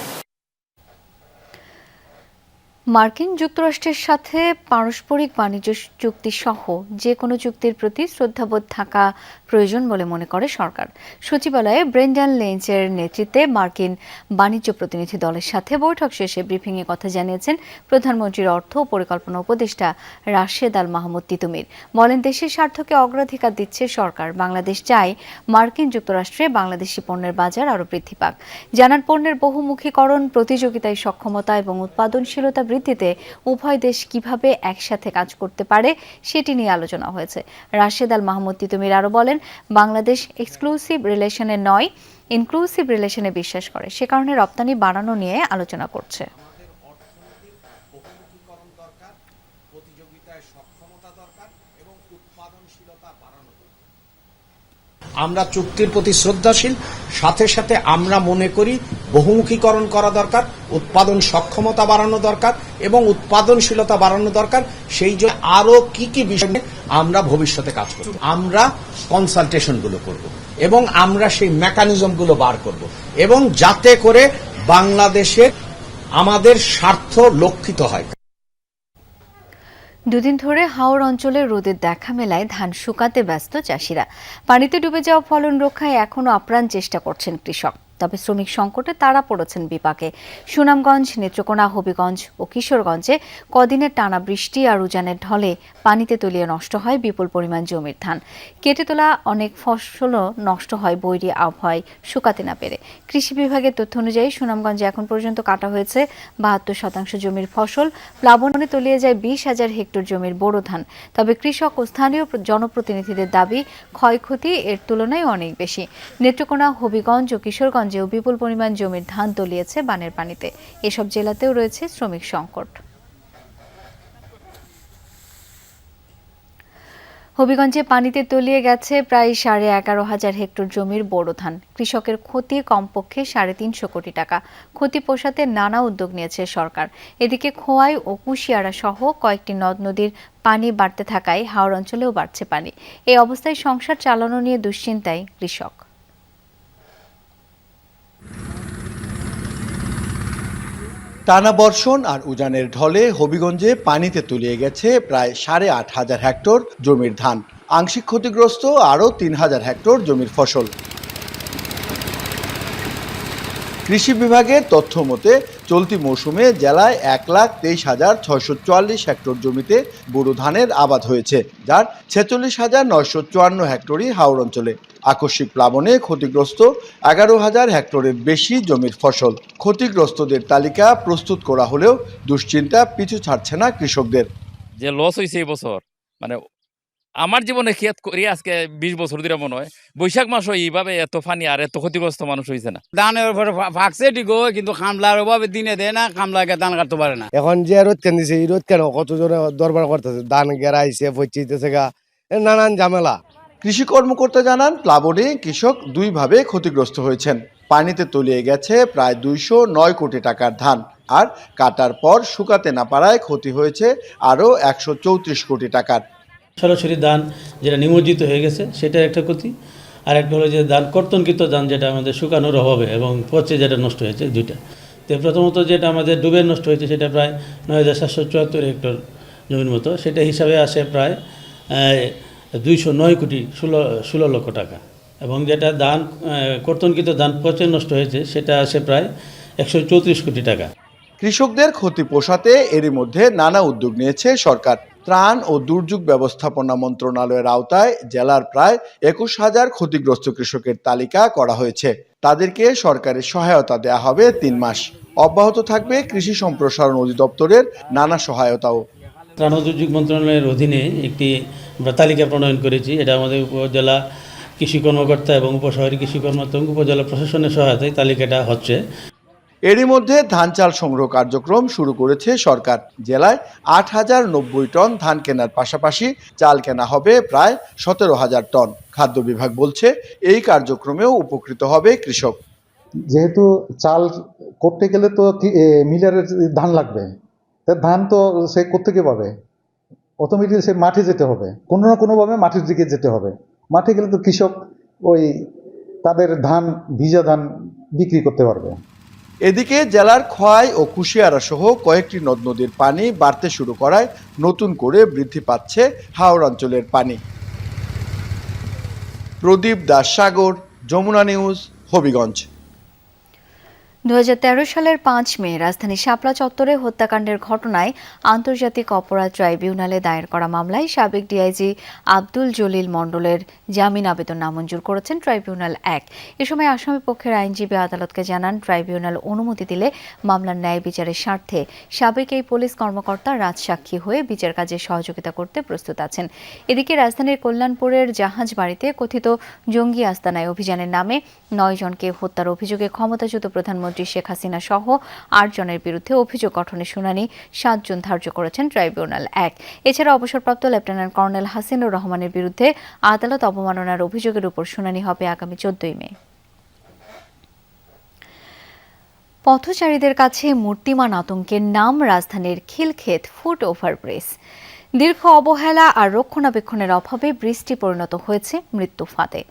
মার্কিন যুক্তরাষ্ট্রের সাথে পারস্পরিক বাণিজ্য চুক্তি সহ যে কোনো চুক্তির প্রতি শ্রদ্ধাবোধ থাকা প্রয়োজন বলে মনে করে সরকার। সচিবালয়ে ব্রেন্ডান লেঞ্চের নেতৃত্বে মার্কিন বাণিজ্য প্রতিনিধি দলের সাথে বৈঠক শেষে ব্রিফিংয়ে কথা জানিয়েছেন প্রধানমন্ত্রীর অর্থ ও পরিকল্পনা উপদেষ্টা রাশেদ আল মাহমুদ তিতুমির। বলেন, দেশের স্বার্থকে অগ্রাধিকার দিচ্ছে সরকার। বাংলাদেশ চায় মার্কিন যুক্তরাষ্ট্রে বাংলাদেশি পণ্যের বাজার আরও বৃদ্ধি পাক। জানান, পণ্যের বহুমুখীকরণ, প্রতিযোগিতায় সক্ষমতা এবং উৎপাদনশীলতা বৃদ্ধিতে উভয় দেশ কিভাবে একসাথে কাজ করতে পারে সেটি নিয়ে আলোচনা হয়েছে। রাশেদ আল মাহমুদ তিতুমির আরও বলেন, বাংলাদেশ এক্সক্লুসিভ রিলেশনে নয়, ইনক্লুসিভ রিলেশনে বিশ্বাস করে। সে কারণে রপ্তানি বাড়ানো নিয়ে আলোচনা করছে। আমরা চুক্তির প্রতি শ্রদ্ধাশীল, সাথে সাথে আমরা মনে করি বহুমুখীকরণ করা দরকার, উৎপাদন সক্ষমতা বাড়ানো দরকার এবং উৎপাদনশীলতা বাড়ানো দরকার। সেই জন্য আরো কি কি বিষয় নিয়ে আমরা ভবিষ্যতে কাজ করব। আমরা কনসালটেশনগুলো করব এবং আমরা সেই মেকানিজমগুলো বার করব এবং যাতে করে বাংলাদেশের আমাদের স্বার্থ লক্ষিত হয়। দুদিন ধরে হাওর অঞ্চলে রোদের দেখা মেলায় ধান শুকাতে ব্যস্ত চাষিরা। পানিতে ডুবে যাওয়া ফলন রক্ষায় এখনও আপ্রাণ চেষ্টা করছেন কৃষক। তবে শ্রমিক সংকটে তারা পড়েছেন বিপাকে। সুনামগঞ্জ, নেত্রকোনা, হবিগঞ্জ ও কিশোরগঞ্জে কদিনের টানা বৃষ্টি আর উজানের ঢলে পানিতে তলিয়ে নষ্ট হয় বিপুল পরিমাণ জমির ধান। কেটে তোলা অনেক ফসলও নষ্ট হয় বৈরী আবহাওয়ায় শুকাতে না পেরে। কৃষি বিভাগের তথ্য অনুযায়ী সুনামগঞ্জে এখন পর্যন্ত কাটা হয়েছে ৭২% জমির ফসল। প্লাবনে তলিয়ে যায় ২০,০০০ হেক্টর জমির বোরো ধান। তবে কৃষক ও স্থানীয় জনপ্রতিনিধিদের দাবি, ক্ষয়ক্ষতি এর তুলনায় অনেক বেশি। নেত্রকোনা, হবিগঞ্জ ও কিশোরগঞ্জেও বিপুল পরিমাণ জমির ধান তলিয়েছে বানের পানিতে। এসব জেলাতেও রয়েছে শ্রমিক সংকট। হবিগঞ্জে পানিতে তলিয়ে গেছে প্রায় ১১,৫০০ হেক্টর জমির বোরো ধান। কৃষকের ক্ষতি কমপক্ষে ৩৫০ কোটি টাকা। ক্ষতি পোষাতে নানা উদ্যোগ নিয়েছে সরকার। এদিকে খোয়াই ও কুশিয়ারা সহ কয়েকটি নদ নদীর পানি বাড়তে থাকায় হাওর অঞ্চলেও বাড়ছে পানি। এই অবস্থায় সংসার চালানো নিয়ে দুশ্চিন্তায় কৃষক। টানা বর্ষণ আর উজানের ঢলে হবিগঞ্জে পানিতে তলিয়ে গেছে প্রায় ৮,৫০০ হেক্টর জমির ধান। আংশিক ক্ষতিগ্রস্ত আরও ৩,০০০ হেক্টর জমির ফসল। কৃষি বিভাগের তথ্য মতে চলতি মৌসুমে জেলায় ১,২৩,৬৪৪ হেক্টর জমিতে বোরো ধানের আবাদ হয়েছে, যার ৪৬,৯৫৪ হেক্টরই হাওর অঞ্চলে। আকস্মিক প্লাবনে ক্ষতিগ্রস্ত ১১,০০০ হেক্টরের বেশি জমির ফসল। ক্ষতিগ্রস্তদের তালিকা প্রস্তুত করা হলেও দুশ্চিন্তা পিছু ছাড়ছে না কৃষকদের। যে লস হয়েছে এই বছর, মানে আমার জীবনে খেত করি আজকে ২০ বছর ধরে মনে হয় বৈশাখ মাস এইভাবে এত ফানি আর এত ক্ষতিগ্রস্ত মানুষ হয়েছে না। ধানের উপরে ফাঁকছে ঠিকও, কিন্তু খামলার অভাবে দিনে দেয় না, খামলাকে ধান কাটতে পারে না। এখন যে রোদ কেন দিছে, এই রোদ কেন কতজনে দরবার করতেছে, ধান গেরাইছে, পচিতেছে গা, নানান ঝামেলা। কৃষি কর্মকর্তা জানান, প্লাবনে কৃষক দুইভাবে ক্ষতিগ্রস্ত হয়েছেন। পানিতে তলিয়ে গেছে প্রায় ২০৯ কোটি টাকার ধান, আর কাটার পর শুকাতে না পারায় ক্ষতি হয়েছে আরও ১৩৪ কোটি টাকার। সরাসরি ধান যেটা নিমজ্জিত হয়ে গেছে সেটা একটা ক্ষতি, আর একটা হলো যে ধান কর্তনকৃত ধান যেটা আমাদের শুকানোর অভাবে এবং পচে যেটা নষ্ট হয়েছে, দুইটা। তো প্রথমত যেটা আমাদের ডুবে নষ্ট হয়েছে সেটা প্রায় ৯,৭৭৪ হেক্টর জমির মতো, সেটা হিসাবে আসে প্রায় ২০৯ কোটি ১৬ লক্ষ টাকা। এবং যেটা ধান কর্তনকৃত ধান পচে নষ্ট হয়েছে সেটা আসে প্রায় ১৩৪ কোটি টাকা। কৃষকদের ক্ষতি পোষাতে এরই মধ্যে নানা উদ্যোগ নিয়েছে সরকার। ত্রাণ ও দুর্যোগ ব্যবস্থাপনা মন্ত্রণালয়ের আওতায় জেলার প্রায় ২১,০০০ ক্ষতিগ্রস্ত কৃষকের তালিকা করা হয়েছে। তাদেরকে সরকারের সহায়তা দেয়া হবে ৩ মাস। অব্যাহত থাকবে কৃষি সম্প্রসারণ অধিদপ্তরের নানা সহায়তাও। ত্রাণ ও দুর্যোগ মন্ত্রণালয়ের অধীনে একটি তালিকা প্রণয়ন করেছি। এটা আমাদের উপজেলা কৃষি কর্মকর্তা এবং উপশহরী কৃষি কর্মকর্তা এবং উপজেলা প্রশাসনের সহায়তায় তালিকাটা হচ্ছে। এরই মধ্যে ধান চাল সংগ্রহ কার্যক্রম শুরু করেছে সরকার। জেলায় ৮,০৯০ টন ধান কেনার পাশাপাশি চাল কেনা হবে প্রায় ১৭,০০০ টন। খাদ্য বিভাগ বলছে এই কার্যক্রমেও উপকৃত হবে কৃষক। যেহেতু চাল করতে গেলে তো মিলারের ধান লাগবে, ধান তো সে কোত্থেকে পাবে? অটোমেটিক সে মাঠে যেতে হবে, কোনো না কোনোভাবে মাঠের দিকে যেতে হবে। মাঠে গেলে তো কৃষক ওই তাদের ধান, ভিজা ধান বিক্রি করতে পারবে। এদিকে জেলার খোয়াই ও কুশিয়ারা সহ কয়েকটি নদ নদীর পানি বাড়তে শুরু করায় নতুন করে বৃদ্ধি পাচ্ছে হাওড়াঞ্চলের পানি। প্রদীপ দাস সাগর, যমুনা নিউজ, হবিগঞ্জ। 2013 সালের 5 মে রাজধানী শাপলা চত্বরে হত্যাকাণ্ডের ঘটনায় আন্তর্জাতিক অপরাধ ট্রাইব্যুনালে দায়ের করা মামলায় সাবেক ডিআইজি আব্দুল জলিল মণ্ডলের জামিন আবেদন নামঞ্জুর করেছেন ট্রাইব্যুনাল 1। এ সময় আসামি পক্ষের আইনজীবী আদালতকে জানান, ট্রাইব্যুনাল অনুমতি দিলে মামলার ন্যায় বিচারের স্বার্থে সাবেক এই পুলিশ কর্মকর্তা রাজসাক্ষী হয়ে বিচার কাজে সহযোগিতা করতে প্রস্তুত আছেন। এদিকে রাজধানীর কল্যাণপুরের জাহাজবাড়িতে কথিত জঙ্গি আস্তানায় অভিযানের নামে 9 জনকে হত্যার অভিযোগে ক্ষমতাচ্যুত প্রধানমন্ত্রী শেখ হাসিনা সহ 8 জনের বিরুদ্ধে অভিযোগ গঠনের শুনানি 7 জুন ধার্য করেছেন ট্রাইব্যুনাল 1। এছাড়া অবসরপ্রাপ্ত লেফটেন্যান্ট কর্নেল হাসিনুর রহমানের বিরুদ্ধে আদালত অবমাননার অভিযোগের উপর শুনানি হবে আগামী 14 মে। পথচারীদের কাছে মূর্তিমান আতঙ্কের নাম রাজধানীর খিলক্ষেত ফুট ওভারব্রিজ। দীর্ঘ অবহেলা আর রক্ষণাবেক্ষণের অভাবে বৃষ্টি পরিণত হয়েছে মৃত্যু ফাঁদে।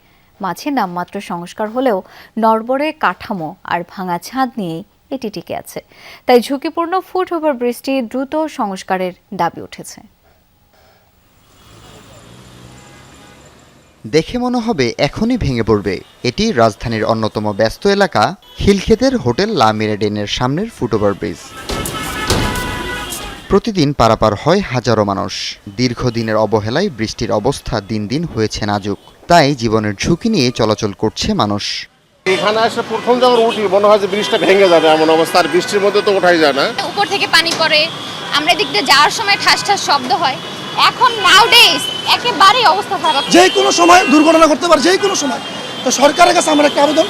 মাঝে নামমাত্র সংস্কার হলেও নড়বড়ে কাঠামো আর ভাঙা ছাদ নিয়েই এটি টিকে আছে। তাই ঝুঁকিপূর্ণ ফুট ওভারব্রিজটি দ্রুত সংস্কারের দাবি উঠেছে। দেখে মনে হবে এখনই ভেঙে পড়বে। এটি রাজধানীর অন্যতম ব্যস্ত এলাকা খিলক্ষেতের হোটেল লা মেরিডিয়ানের সামনের ফুট ওভারব্রিজ। প্রতিদিন পারাপার হয় হাজারো মানুষ। দীর্ঘদিনের অবহেলায় বৃষ্টির অবস্থা দিন দিন হয়েছে নাজুক। তাই জীবনের ঝুঁকি নিয়ে চলাচল করছে মানুষ। এখানে এসে প্রথম যখন উঠি মনে হয় যে ব্রিজটা ভেঙে যাবে এমন অবস্থা, আর বৃষ্টির মধ্যে তো ওঠাই যায় না। উপর থেকে পানি পড়ে, আমরা দিক দিয়ে যাওয়ার সময় ঠাস ঠাস শব্দ হয়। এখন নাউডেজ একেবারেই অবস্থা খারাপ, যে কোনো সময় দুর্ঘটনা করতে পারে, যে কোনো সময়। তো সরকারের কাছে আমার একটা আবেদন,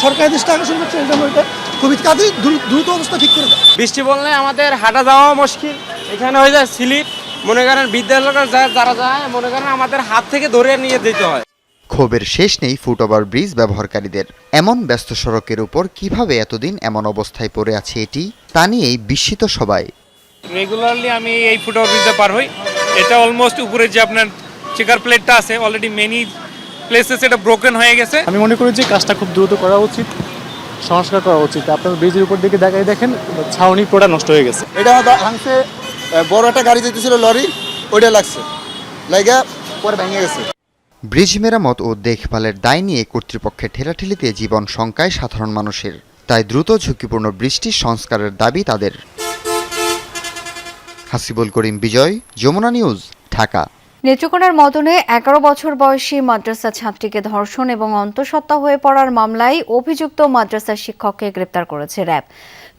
সরকারি দৃষ্টি আকর্ষণ করছে এটা খুবই কাজে দ্রুত অবস্থা ঠিক করে দেয়। বৃষ্টি বললে আমাদের হাঁটা যাওয়া মুশকিল, এখানে হয়ে যায় স্লিপ। মনে করেন বিদ্যালয়ের যারা যায় মনে করেন আমাদের হাত থেকে ধরে নিয়ে যেতে হয়। ক্ষোভের শেষ নেই ফুট ওভারব্রিজ ব্যবহারকারীদের। এমন ব্যস্ত সড়কের উপর কিভাবে এতদিন এমন অবস্থায় পড়ে আছে এটি, তা নিয়েই বিস্মিত সবাই। রেগুলারলি আমি এই ফুট ওভারব্রিজে পার হই। এটা অলমোস্ট উপরে যে আপনার চেকার প্লেটটা আছে অলরেডি মেনি প্লেসেস এটা ব্রোকেন হয়ে গেছে। আমি মনে করি যে কাজটা খুব দ্রুত করা উচিত, সংস্কার করা উচিত। আপনার ব্রিজের উপর দিকে দেখাই দেখেন ছাউনি পুরোটা নষ্ট হয়ে গেছে। এটা ভাঙছে, বড় একটা গাড়ি যেতেছিল লরি, ওইটা লাগছে লাগা পরে ভেঙে গেছে। ব্রিজ মেরামত ও দেখভালের দায় নিয়ে কর্তৃপক্ষের ঠেলাঠেলিতে জীবন শঙ্কায় সাধারণ মানুষের। তাই দ্রুত ঝুঁকিপূর্ণ বৃষ্টি সংস্কারের দাবি তাদের। হাসিবুল করিম বিজয়, যমুনা নিউজ, ঢাকা। নেত্রকোনার মদনে 11 বছর বয়সী মাদ্রাসা ছাত্রীকে ধর্ষণ এবং অন্তঃসত্ত্বা হয়ে পড়ার মামলায় অভিযুক্ত মাদ্রাসার শিক্ষককে গ্রেপ্তার করেছে র্যাব।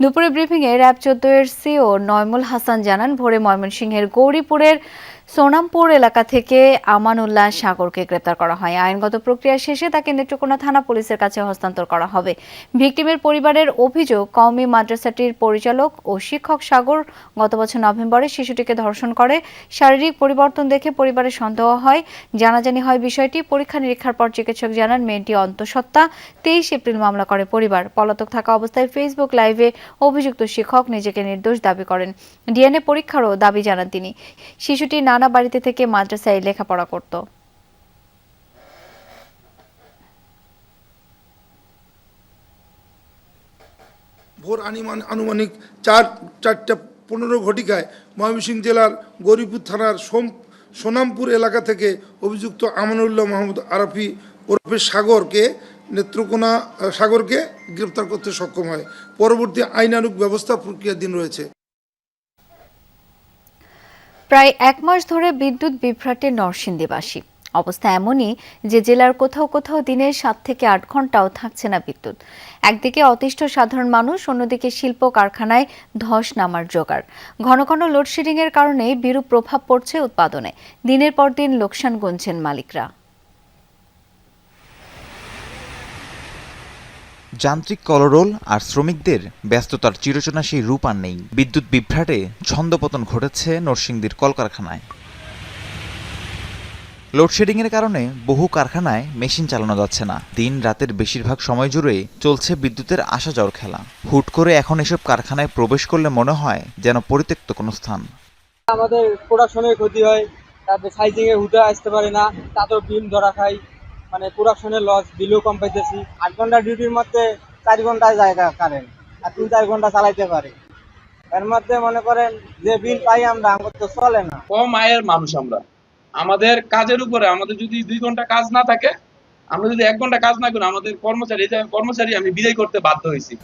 দুপুরে ব্রিফিংয়ে র্যাব 14 এর সিও নয়মুল হাসান জানান, ভোরে ময়মনসিংহের গৌরীপুরের সোনামপুর এলাকা থেকে আমানুল্লাহ সাগরকে গ্রেপ্তার করা হয়। আইনগত প্রক্রিয়া শেষে তাকে নেত্রকোনা থানা পুলিশের কাছে হস্তান্তর করা হবে। ভিকটিমের পরিবারের অভিযোগ, কওমি মাদ্রাসাটির পরিচালক ও শিক্ষক সাগর গত বছর নভেম্বরে শিশুটিকে ধর্ষণ করে। শারীরিক পরিবর্তন দেখে পরিবারের সন্দেহ হয়, জানাজানি হয় বিষয়টি। পরীক্ষা নিরীক্ষার পর চিকিৎসক জানান মেয়েটি অন্তঃসত্ত্বা। 23 এপ্রিল মামলা করে পরিবার। পলাতক থাকা অবস্থায় ফেসবুক লাইভে অভিযুক্ত শিক্ষক নিজেকে নির্দোষ দাবি করেন। ডিএনএ পরীক্ষারও দাবি জানান তিনি। শিশুটি নানা বাড়িতে থেকে মাদ্রাসায় লেখাপড়া করত। ভোর আনুমানিক 4:15 ঘটিকায় ময়মনসিংহ জেলার গৌরীপুর থানার সোনামপুর এলাকা থেকে অভিযুক্ত আমানুল্লাহ মাহমুদ আরাফি ওরফে সাগরকে গ্রেপ্তার করতে সক্ষম হয়। পরবর্তী আইনানুগ ব্যবস্থা প্রক্রিয়াধীন রয়েছে। প্রায় 1 মাস ধরে বিদ্যুৎ বিভ্রাটে নরসিংদীবাসী। অবস্থা এমনই যে জেলার কোথাও কোথাও দিনে 7 থেকে 8 ঘন্টাও থাকছে না বিদ্যুৎ। একদিকে অতিষ্ঠ সাধারণ মানুষ, অন্যদিকে শিল্প কারখানায় ধস নামার জোগাড়। ঘন ঘন লোডশেডিং এর কারণে বিরূপ প্রভাব পড়ছে উৎপাদনে। দিনের পর দিন লোকসান গুনছেন মালিকরা। যান্ত্রিক কলরোল আর শ্রমিকদের ব্যস্ততার চিরচেনা সেই রূপ আর নেই। বিদ্যুৎ বিভ্রাটে ছন্দপতন ঘটেছে নরসিংদীর কলকারখানায়। লোডশেডিংয়ের কারণে বহু কারখানায় মেশিন চালানো যাচ্ছে না। দিন রাতের বেশিরভাগ সময় জুড়ে চলছে বিদ্যুতের আসা যাওয়ার খেলা। হুট করে এখন এসব কারখানায় প্রবেশ করলে মনে হয় যেন পরিত্যক্ত কোনো স্থান। আমাদের প্রোডাকশনের ক্ষতি হয়, তারপরে সাইজিংয়ে হুটে আসতে পারে না, তাতেও বিল ধরা খাই, মানে প্রোডাকশনের লস, বিলও কম পাইতেছি। 8 ঘন্টা ডিউটির মধ্যে 4 ঘন্টায় যায় কারেন্ট, আর 3-4 ঘন্টা চালাইতে পারি। এর মধ্যে মনে করেন যে বিল পাই আমরা, আমার তো চলে না। কম আয়ের মানুষ আমরা, আমাদের কাজের উপরে আমাদের যদি 2 ঘন্টা কাজ না থাকে, আমরা যদি 1 ঘন্টা কাজ না করি, আমাদের কর্মচারী আমি বিদায় করতে বাধ্য হয়েছি।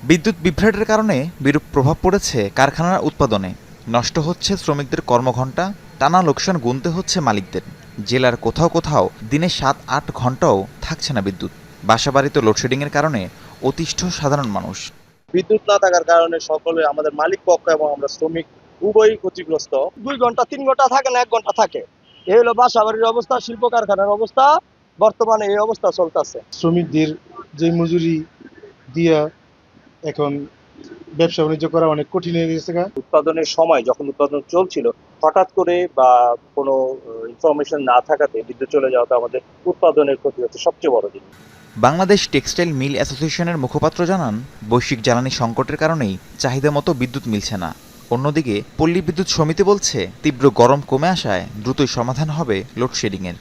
বিদ্যুৎ বিভ্রাটের কারণে বিরূপ প্রভাব পড়েছে কারখানার উৎপাদনে। নষ্ট হচ্ছে শ্রমিকদের কর্মঘণ্টা, টানা লোকসান গুনতে হচ্ছে মালিকদের। জেলার কোথাও কোথাও দিনে 7-8 ঘন্টাও থাকছে না বিদ্যুৎ। বাসাবাড়িতে লোডশেডিংয়ের কারণে অতিষ্ঠ সাধারণ মানুষ। বিদ্যুৎ না থাকার কারণে সকলে আমাদের মালিক পক্ষ এবং আমরা শ্রমিক উভয়ই ক্ষতিগ্রস্ত। 2 ঘন্টা 3 ঘন্টা থাকে না, 1 ঘন্টা থাকে। এই হলো বাসাবাড়ির অবস্থা, শিল্প কারখানার অবস্থা। বর্তমানে এই অবস্থা চলতেছে। শ্রমিকদের যে মজুরি দিয়া এখন ব্যবসা বাণিজ্য করা অনেক কঠিন হয়ে গেছে। উৎপাদনের সময় যখন উৎপাদন চলছিল, হঠাৎ করে বা কোনো ইনফরমেশন না থাকাতে বিদ্যুৎ চলে যাওয়াতে আমাদের উৎপাদনের ক্ষতি হচ্ছে সবচেয়ে বড় জিনিস। বাংলাদেশ টেক্সটাইল মিল অ্যাসোসিয়েশনের মুখপাত্র জানান, বৈশ্বিক জ্বালানি সংকটের কারণেই চাহিদা মতো বিদ্যুৎ মিলছে না। অন্যদিকে পল্লী বিদ্যুৎ সমিতি বলছে, তীব্র গরম কমে আসায় দ্রুতই সমাধান হবে লোডশেডিংয়ের।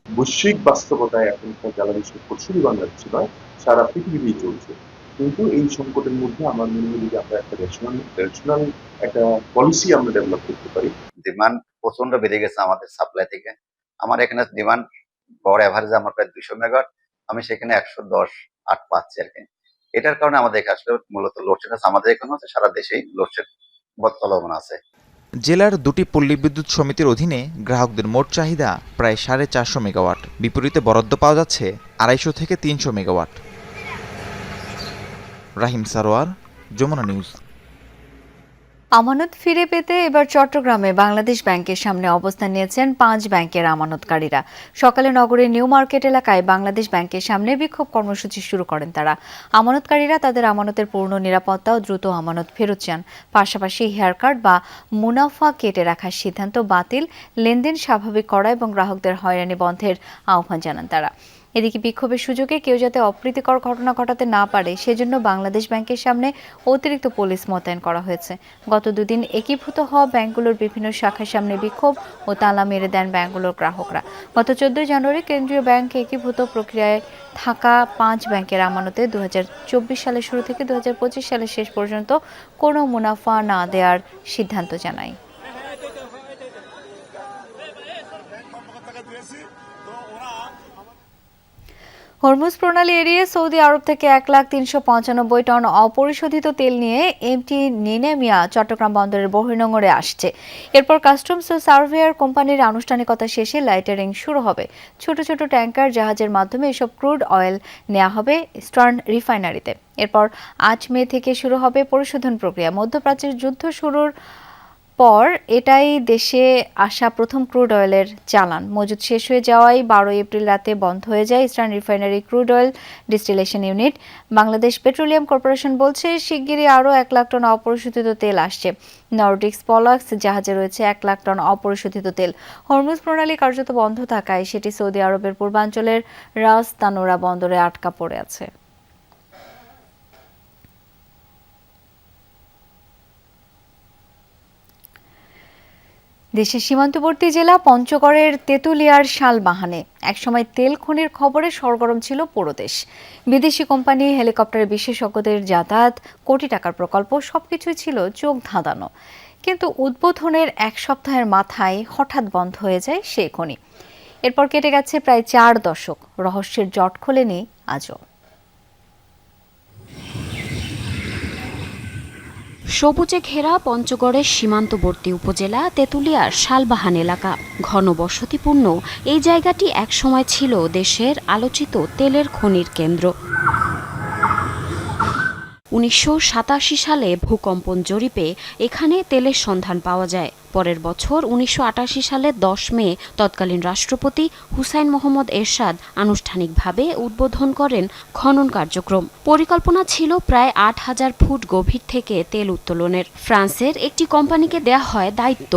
বৈশ্বিক বাস্তবতায় এখন জ্বালানি সংকট শুধু বাংলাদেশে নয়, সারা পৃথিবীতেই চলছে। কিন্তু এই সংকটের মধ্যে আমার মনে হয় যে আমরা একটা রেশনাল একটা পলিসি আমরা ডেভেলপ করতে পারি। ডিমান্ড প্রচন্ড বেড়ে গেছে আমাদের সাপ্লাই থেকে। আমার এখানে ডিমান্ড গড় অ্যাভারেজে আমার প্রায় 200 মেগাওয়াট, আমি সেখানে 110-8 পাচ্ছি আর কি। এটার কারণে আমাদের আসলে মূলত লোডশেড আছে। আমাদের এখানে হচ্ছে সারা দেশেই লোডশেড চলমান আছে। জেলার 2টি পল্লী বিদ্যুৎ সমিতির অধীনে গ্রাহকদের মোট চাহিদা প্রায় 450 মেগাওয়াট। বিপরীতে বরাদ্দ পাওয়া যাচ্ছে 250 থেকে 300 মেগাওয়াট। রাহিম সারোয়ার, যমুনা নিউজ। আমানত ফিরে পেতে এবার চট্টগ্রামে বাংলাদেশ ব্যাংকের সামনে অবস্থান নিয়েছেন 5 ব্যাংকের আমানতকারীরা। সকালে নগরের নিউ মার্কেট এলাকায় বাংলাদেশ ব্যাংকের সামনে বিক্ষোভ কর্মসূচি শুরু করেন তারা। আমানতকারীরা তাদের আমানতের পূর্ণ নিরাপত্তা ও দ্রুত আমানত ফেরত চান। পাশাপাশি হেয়ার কার্ড বা মুনাফা কেটে রাখার সিদ্ধান্ত বাতিল, লেনদেন স্বাভাবিক করা এবং গ্রাহকদের হয়রানি বন্ধের আহ্বান জানান তারা। এদিকে বিক্ষোভের সুযোগে কেউ যাতে অপ্রীতিকর ঘটনা ঘটাতে না পারে সেজন্য বাংলাদেশ ব্যাংকের সামনে অতিরিক্ত পুলিশ মোতায়েন করা হয়েছে। গত 2 দিন একীভূত হওয়া ব্যাংকগুলোর বিভিন্ন শাখার সামনে বিক্ষোভ ও তালা মেরে দেন ব্যাংকগুলোর গ্রাহকরা। গত 14 জানুয়ারি কেন্দ্রীয় ব্যাংক একীভূত প্রক্রিয়ায় থাকা 5 ব্যাংকের আমানতে 2024 সালের শুরু থেকে 2025 সালের শেষ পর্যন্ত কোনো মুনাফা না দেওয়ার সিদ্ধান্ত জানায়। হরমুজ প্রণালী এড়িয়ে সৌদি আরব থেকে 1,395 টন অপরিশোধিত তেল নিয়ে এমটি নিনেমিয়া চট্টগ্রাম বন্দরের বহির্নোঙরে আসছে। এরপর কাস্টমস ও সার্ভেয়ার কোম্পানির আনুষ্ঠানিকতা শেষে লাইটারিং শুরু হবে। ছোট ছোট ট্যাঙ্কার জাহাজের মাধ্যমে এসব ক্রুড অয়েল নেওয়া হবে ইস্টার্ন রিফাইনারিতে। এরপর 8 মে থেকে শুরু হবে পরিশোধন প্রক্রিয়া। মধ্যপ্রাচ্যের যুদ্ধ শুরুর পর এটাই দেশে আসা প্রথম ক্রুড অয়েলের চালান। মজুদ শেষ হয়ে যাওয়ায় 12 এপ্রিল রাতে বন্ধ হয়ে যায় eastern refinery crude oil distillation unit. Bangladesh petroleum corporation বলছে, শিগগিরই আরও 1 লাখ টন অপরিশোধিত তেল আসছে। নর্ডিক্স পলাক্স জাহাজে রয়েছে 1 লাখ টন অপরিশোধিত তেল। হরমুজ প্রণালী কার্যত বন্ধ থাকায় সেটি সৌদি আরবের পূর্বাঞ্চলের রাস তানুরা বন্দরে আটকা পড়ে আছে। দেশের সীমান্তবর্তী জেলা পঞ্চগড়ের তেঁতুলিয়ার শালবাহানে একসময় তেল খনির খবরে সরগরম ছিল পুরো দেশ। বিদেশি কোম্পানি, হেলিকপ্টারের বিশেষজ্ঞদের যাতায়াত, কোটি টাকার প্রকল্প সবকিছুই ছিল চোখ ধাঁধানো। কিন্তু উদ্বোধনের 1 সপ্তাহের মাথায় হঠাৎ বন্ধ হয়ে যায় সেই খনি। এরপর কেটে গেছে প্রায় 4 দশক, রহস্যের জট খোলেনি আজও। সবুজে ঘেরা পঞ্চগড়ের সীমান্তবর্তী উপজেলা তেঁতুলিয়ার শালবাহান এলাকা ঘনবসতিপূর্ণ এই জায়গাটি একসময় ছিল দেশের আলোচিত তেলের খনির কেন্দ্র। 1987 সালে ভূকম্পন জরিপে এখানে তেলের সন্ধান পাওয়া যায়। পরের বছর 1988 সালের 10 মে তৎকালীন রাষ্ট্রপতি হুসাইন মোহাম্মদ এরশাদ আনুষ্ঠানিকভাবে উদ্বোধন করেন খনন কার্যক্রম। পরিকল্পনা ছিল প্রায় 8000 ফুট গভীর থেকে তেল উত্তোলনের। ফ্রান্সের একটি কোম্পানিকে দেয়া হয় দায়িত্ব।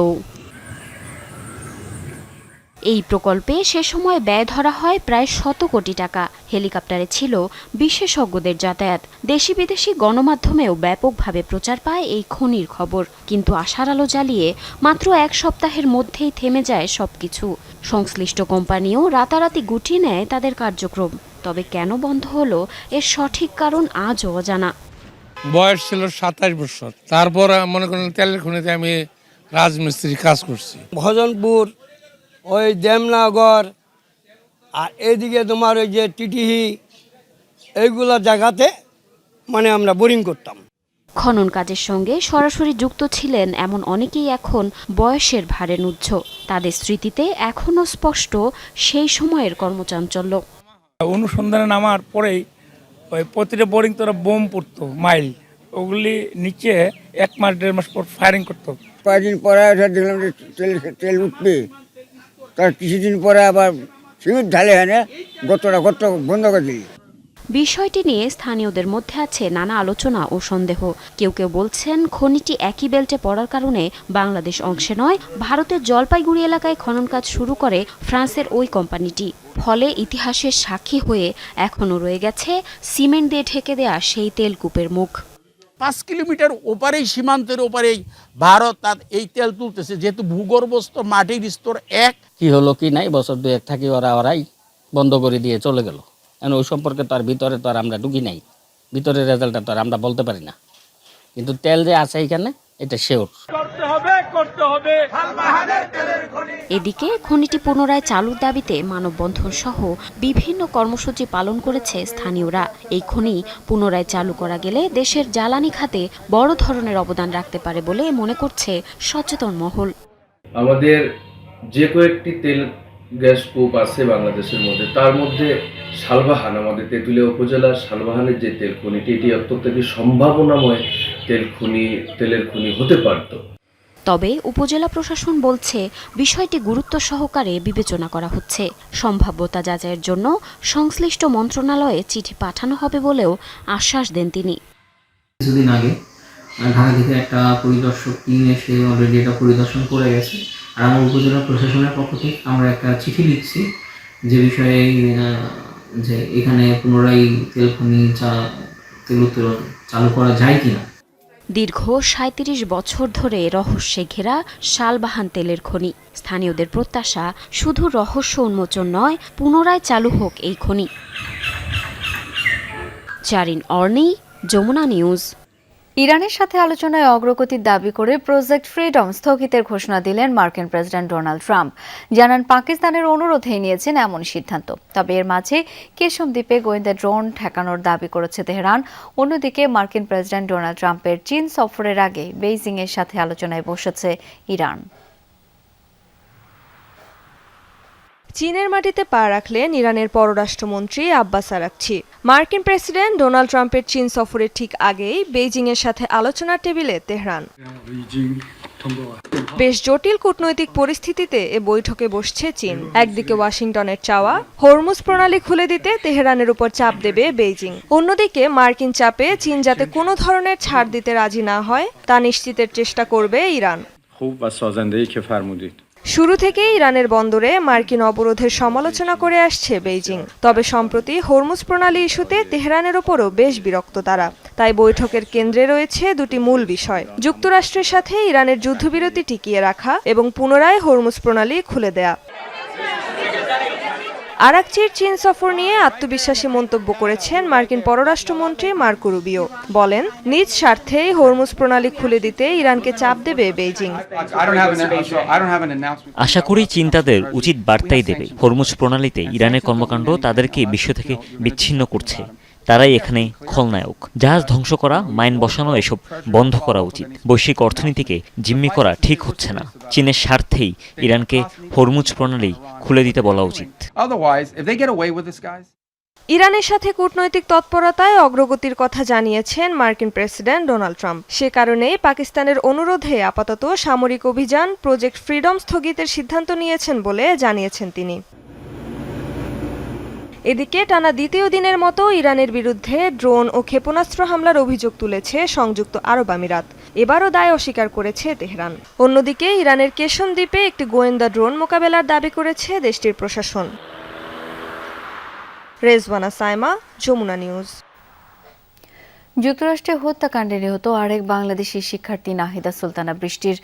এই প্রকল্পে সে সময় ব্যয় ধরা হয় প্রায় 100 কোটি টাকা। হেলিকপ্টারে ছিল বিশেষজ্ঞদের যাতায়াত। দেশি বিদেশি গণমাধ্যমেও ব্যাপকভাবে প্রচার পায় এই খনির খবর। কিন্তু আশার আলো জ্বালিয়ে মাত্র 1 সপ্তাহের মধ্যেই থেমে যায় সবকিছু। সংশ্লিষ্ট কোম্পানিও রাতারাতি গুটিয়ে নেয় তাদের কার্যক্রম। তবে কেন বন্ধ হলো এর সঠিক কারণ আজও অজানা। বয়স ছিল 27 বছর। তারপর মনে করেন তেলের খনিতে আমি রাজমিস্ত্রি কাজ করছি। ভজনপুর, ওই দেমনগর, আর এইদিকে তোমার ওই যে টিটিহি, এইগুলা জায়গাতে মানে আমরা বোরিং করতাম। খনন কাজের সঙ্গে সরাসরি যুক্ত ছিলেন এমন অনেকেই এখন বয়সের ভারে নুজ্জ। তাদের স্মৃতিতে এখনও স্পষ্ট সেই সময়ের কর্মচাঞ্চল্য। অনুসন্ধানে নামার পরেই ওই প্রতিটা বোরিং তোরা বোম পড়তো মাইল, ওগুলি নিচে 1 মাস 1.5 মাস পর ফায়ারিং করতো। কয়েকদিন পরে দেখলাম যে তেল উঠবে, তার কিছুদিন পরে আবার সিমেন্ট ঢালে এনে গর্তটা বন্ধ করে দিই। বিষয়টি নিয়ে স্থানীয়দের মধ্যে আছে নানা আলোচনা ও সন্দেহ। কেউ কেউ বলছেন খনিটি একই বেল্টে পড়ার কারণে বাংলাদেশ অংশে নয়, ভারতের জলপাইগুড়ি এলাকায় খনন কাজ শুরু করে ফ্রান্সের ওই কোম্পানিটি। ফলে ইতিহাসের সাক্ষী হয়ে এখনও রয়ে গেছে সিমেন্ট দিয়ে ঢেকে দেয়া সেই তেলকূপের মুখ। 5 কিলোমিটার ওপারেই, সীমান্তের ওপারেই ভারত তার এই তেল তুলতেছে, যেহেতু ভূগর্ভস্থ মাটির স্তর এক। কি হলো কি নাই বছর 2-1 থাকি ওরাই বন্ধ করে দিয়ে চলে গেল। ওই সম্পর্কে তো আর ভিতরে তো আর আমরা ঢুকি নাই, ভিতরের রেজাল্টটা তো আর আমরা বলতে পারি না, কিন্তু তেল যে আছে এখানে এটা শিওর। এদিকে খনিটি পুনরায় চালুর দাবিতে মানববন্ধন সহ বিভিন্ন কর্মসূচি পালন করেছে স্থানীয়রা। এই খনি পুনরায় চালু করা গেলে দেশের জ্বালানি খাতে বড় ধরনের অবদান রাখতে পারে বলে মনে করছে সচেতন মহল। আমাদের যে কয়েকটি তেল গ্যাস কূপ আছে বাংলাদেশের মধ্যে, তার মধ্যে শালবাহান, আমাদের তেঁতুলিয়া উপজেলার শালবাহানের যে তেল খনিটি, এটি অত্যন্ত একটি সম্ভাবনাময় তেলের খনি হতে পারত। তবে উপজেলা প্রশাসন বলছে বিষয়টি গুরুত্ব সহকারে বিবেচনা করা হচ্ছে। সম্ভাব্যতা যাচাইয়ের জন্য সংশ্লিষ্ট মন্ত্রণালয়ে চিঠি পাঠানো হবে বলেও আশ্বাস দেন তিনি। কিছুদিন আগে ঢাকা থেকে একটা পরিদর্শক টিম এসে অলরেডি এটা পরিদর্শন করে গেছে। আর আমার উপজেলা প্রশাসনের পক্ষ থেকে আমরা একটা চিঠি লিখছি যে বিষয়ে যে এখানে পুনরায় তেল খনি তেল চালু করা যায় কিনা। দীর্ঘ ৩৭ বছর ধরে রহস্যে ঘেরা শালবাহান তেলের খনি। স্থানীয়দের প্রত্যাশা শুধু রহস্য উন্মোচন নয়, পুনরায় চালু হোক এই খনি। জারিন অর্নি, যমুনা নিউজ। ইরানের সাথে আলোচনায় অগ্রগতির দাবি করে প্রজেক্ট ফ্রিডম স্থগিতের ঘোষণা দিলেন মার্কিন প্রেসিডেন্ট ডোনাল্ড ট্রাম্প। জানান পাকিস্তানের অনুরোধেই নিয়েছেন এমন সিদ্ধান্ত। তবে এর মাঝে কেশম দ্বীপে গোয়েন্দা ড্রোন ঠেকানোর দাবি করেছে তেহরান। অন্যদিকে মার্কিন প্রেসিডেন্ট ডোনাল্ড ট্রাম্পের চীন সফরের আগে বেইজিংয়ের সাথে আলোচনায় বসেছে ইরান। চীনের মাটিতে পা রাখলেন ইরানের পররাষ্ট্রমন্ত্রী আব্বাস আরাকচি। মার্কিন প্রেসিডেন্ট ডোনাল্ড ট্রাম্পের চীন সফরের ঠিক আগেই বেইজিংয়ের সাথে আলোচনার টেবিলে তেহরান। বেশ জটিল কূটনৈতিক পরিস্থিতিতে এ বৈঠকে বসছে চীন। একদিকে ওয়াশিংটনের চাওয়া হরমুজ প্রণালী খুলে দিতে তেহরানের উপর চাপ দেবে বেইজিং, অন্যদিকে মার্কিন চাপে চীন যাতে কোনো ধরনের ছাড় দিতে রাজি না হয় তা নিশ্চিতের চেষ্টা করবে ইরান। শুরু থেকেই ইরানের বন্দরে মার্কিন অবরোধের সমালোচনা করে আসছে বেইজিং। তবে সম্প্রতি হরমুজ প্রণালী ইস্যুতে তেহরানের ওপরও বেশ বিরক্ত তারা। তাই বৈঠকের কেন্দ্রে রয়েছে দুটি মূল বিষয়: যুক্তরাষ্ট্রের সাথে ইরানের যুদ্ধবিরতি টিকিয়ে রাখা এবং পুনরায় হরমুজ প্রণালী খুলে দেয়া। আরাকচির চীন সফর নিয়ে আত্মবিশ্বাসী মন্তব্য করেছেন মার্কিন পররাষ্ট্রমন্ত্রী মার্কো রুবিও। বলেন, নিজ স্বার্থেই হরমুজ প্রণালী খুলে দিতে ইরানকে চাপ দেবে বেইজিং। আশা করি চীন তাদের উচিত বার্তাই দেবে। হরমুজ প্রণালীতে ইরানের কর্মকাণ্ড তাদেরকে বিশ্ব থেকে বিচ্ছিন্ন করছে। তারাই এখানে খলনায়ক। জাহাজ ধ্বংস করা, মাইন বসানো এসব বন্ধ করা উচিত। বৈশ্বিক অর্থনীতিকে জিম্মি করা ঠিক হচ্ছে না। চীনের স্বার্থেই ইরানকে হরমুজ প্রণালী খুলে দিতে বলা উচিত। ইরানের সাথে কূটনৈতিক তৎপরতায় অগ্রগতির কথা জানিয়েছেন মার্কিন প্রেসিডেন্ট ডোনাল্ড ট্রাম্প। সে কারণেই পাকিস্তানের অনুরোধে আপাতত সামরিক অভিযান প্রজেক্ট ফ্রিডম স্থগিতের সিদ্ধান্ত নিয়েছেন বলে জানিয়েছেন তিনি। এদিকে টানা দ্বিতীয় দিনের মতো ইরানের বিরুদ্ধে ড্রোন ও ক্ষেপণাস্ত্র হামলার অভিযোগ তুলেছে সংযুক্ত আরব আমিরাত। এবারও দায় অস্বীকার করেছে তেহরান। অন্যদিকে ইরানের কেশম দ্বীপে একটি গোয়েন্দা ড্রোন মোকাবেলার দাবি করেছে দেশটির প্রশাসন। রেজওয়ানা সাইমা, যমুনা নিউজ। যুক্তরাষ্ট্রে হত্যাকাণ্ডে নিহত আরেক বাংলাদেশি শিক্ষার্থী নাহিদা সুলতানা বৃষ্টির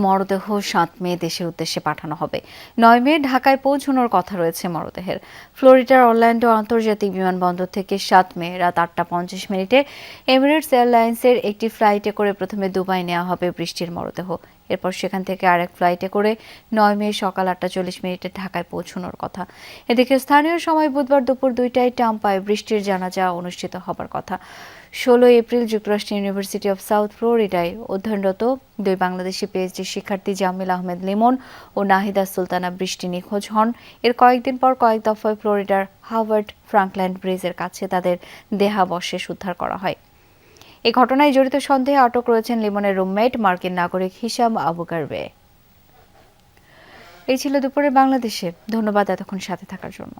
মরদেহ 7 মে দেশের উদ্দেশ্যে পাঠানো হবে। 9 মে ঢাকায় পৌঁছানোর কথা রয়েছে মরদেহের। ফ্লোরিডার অরল্যান্ডো আন্তর্জাতিক বিমানবন্দর থেকে 7 মে রাত 8:50 এমিরেটস এয়ারলাইন্সের একটি ফ্লাইটে করে প্রথমে দুবাই নেওয়া হবে বৃষ্টির মরদেহ। এরপর সেখান থেকে আরেক ফ্লাইটে করে 9 মে সকাল 8:40 ঢাকায় পৌঁছানোর কথা। এদিকে স্থানীয় সময় বুধবার দুপুর 2টায় টাম্পায় বৃষ্টির জানাজা অনুষ্ঠিত হবার কথা। 16 এপ্রিল যুক্তরাষ্ট্রের ইউনিভার্সিটি অব সাউথ ফ্লোরিডায় অধ্যয়নরত 2 বাংলাদেশি পিএইচডি শিক্ষার্থী জামিল আহমেদ লিমন ও নাহিদা সুলতানা বৃষ্টি নিখোঁজ হন। এর কয়েকদিন পর কয়েক দফায় ফ্লোরিডার হার্ভার্ড ফ্রাঙ্কল্যান্ড ব্রিজের কাছে তাদের দেহাবশেষ উদ্ধার করা হয়। এই ঘটনায় জড়িত সন্দেহে আটক রয়েছেন লিমনের রুমমেট মার্কিন নাগরিক হিশাম আবু গারবে। এই ছিল দুপুরে বাংলাদেশে। ধন্যবাদ এতক্ষণ সাথে থাকার জন্য।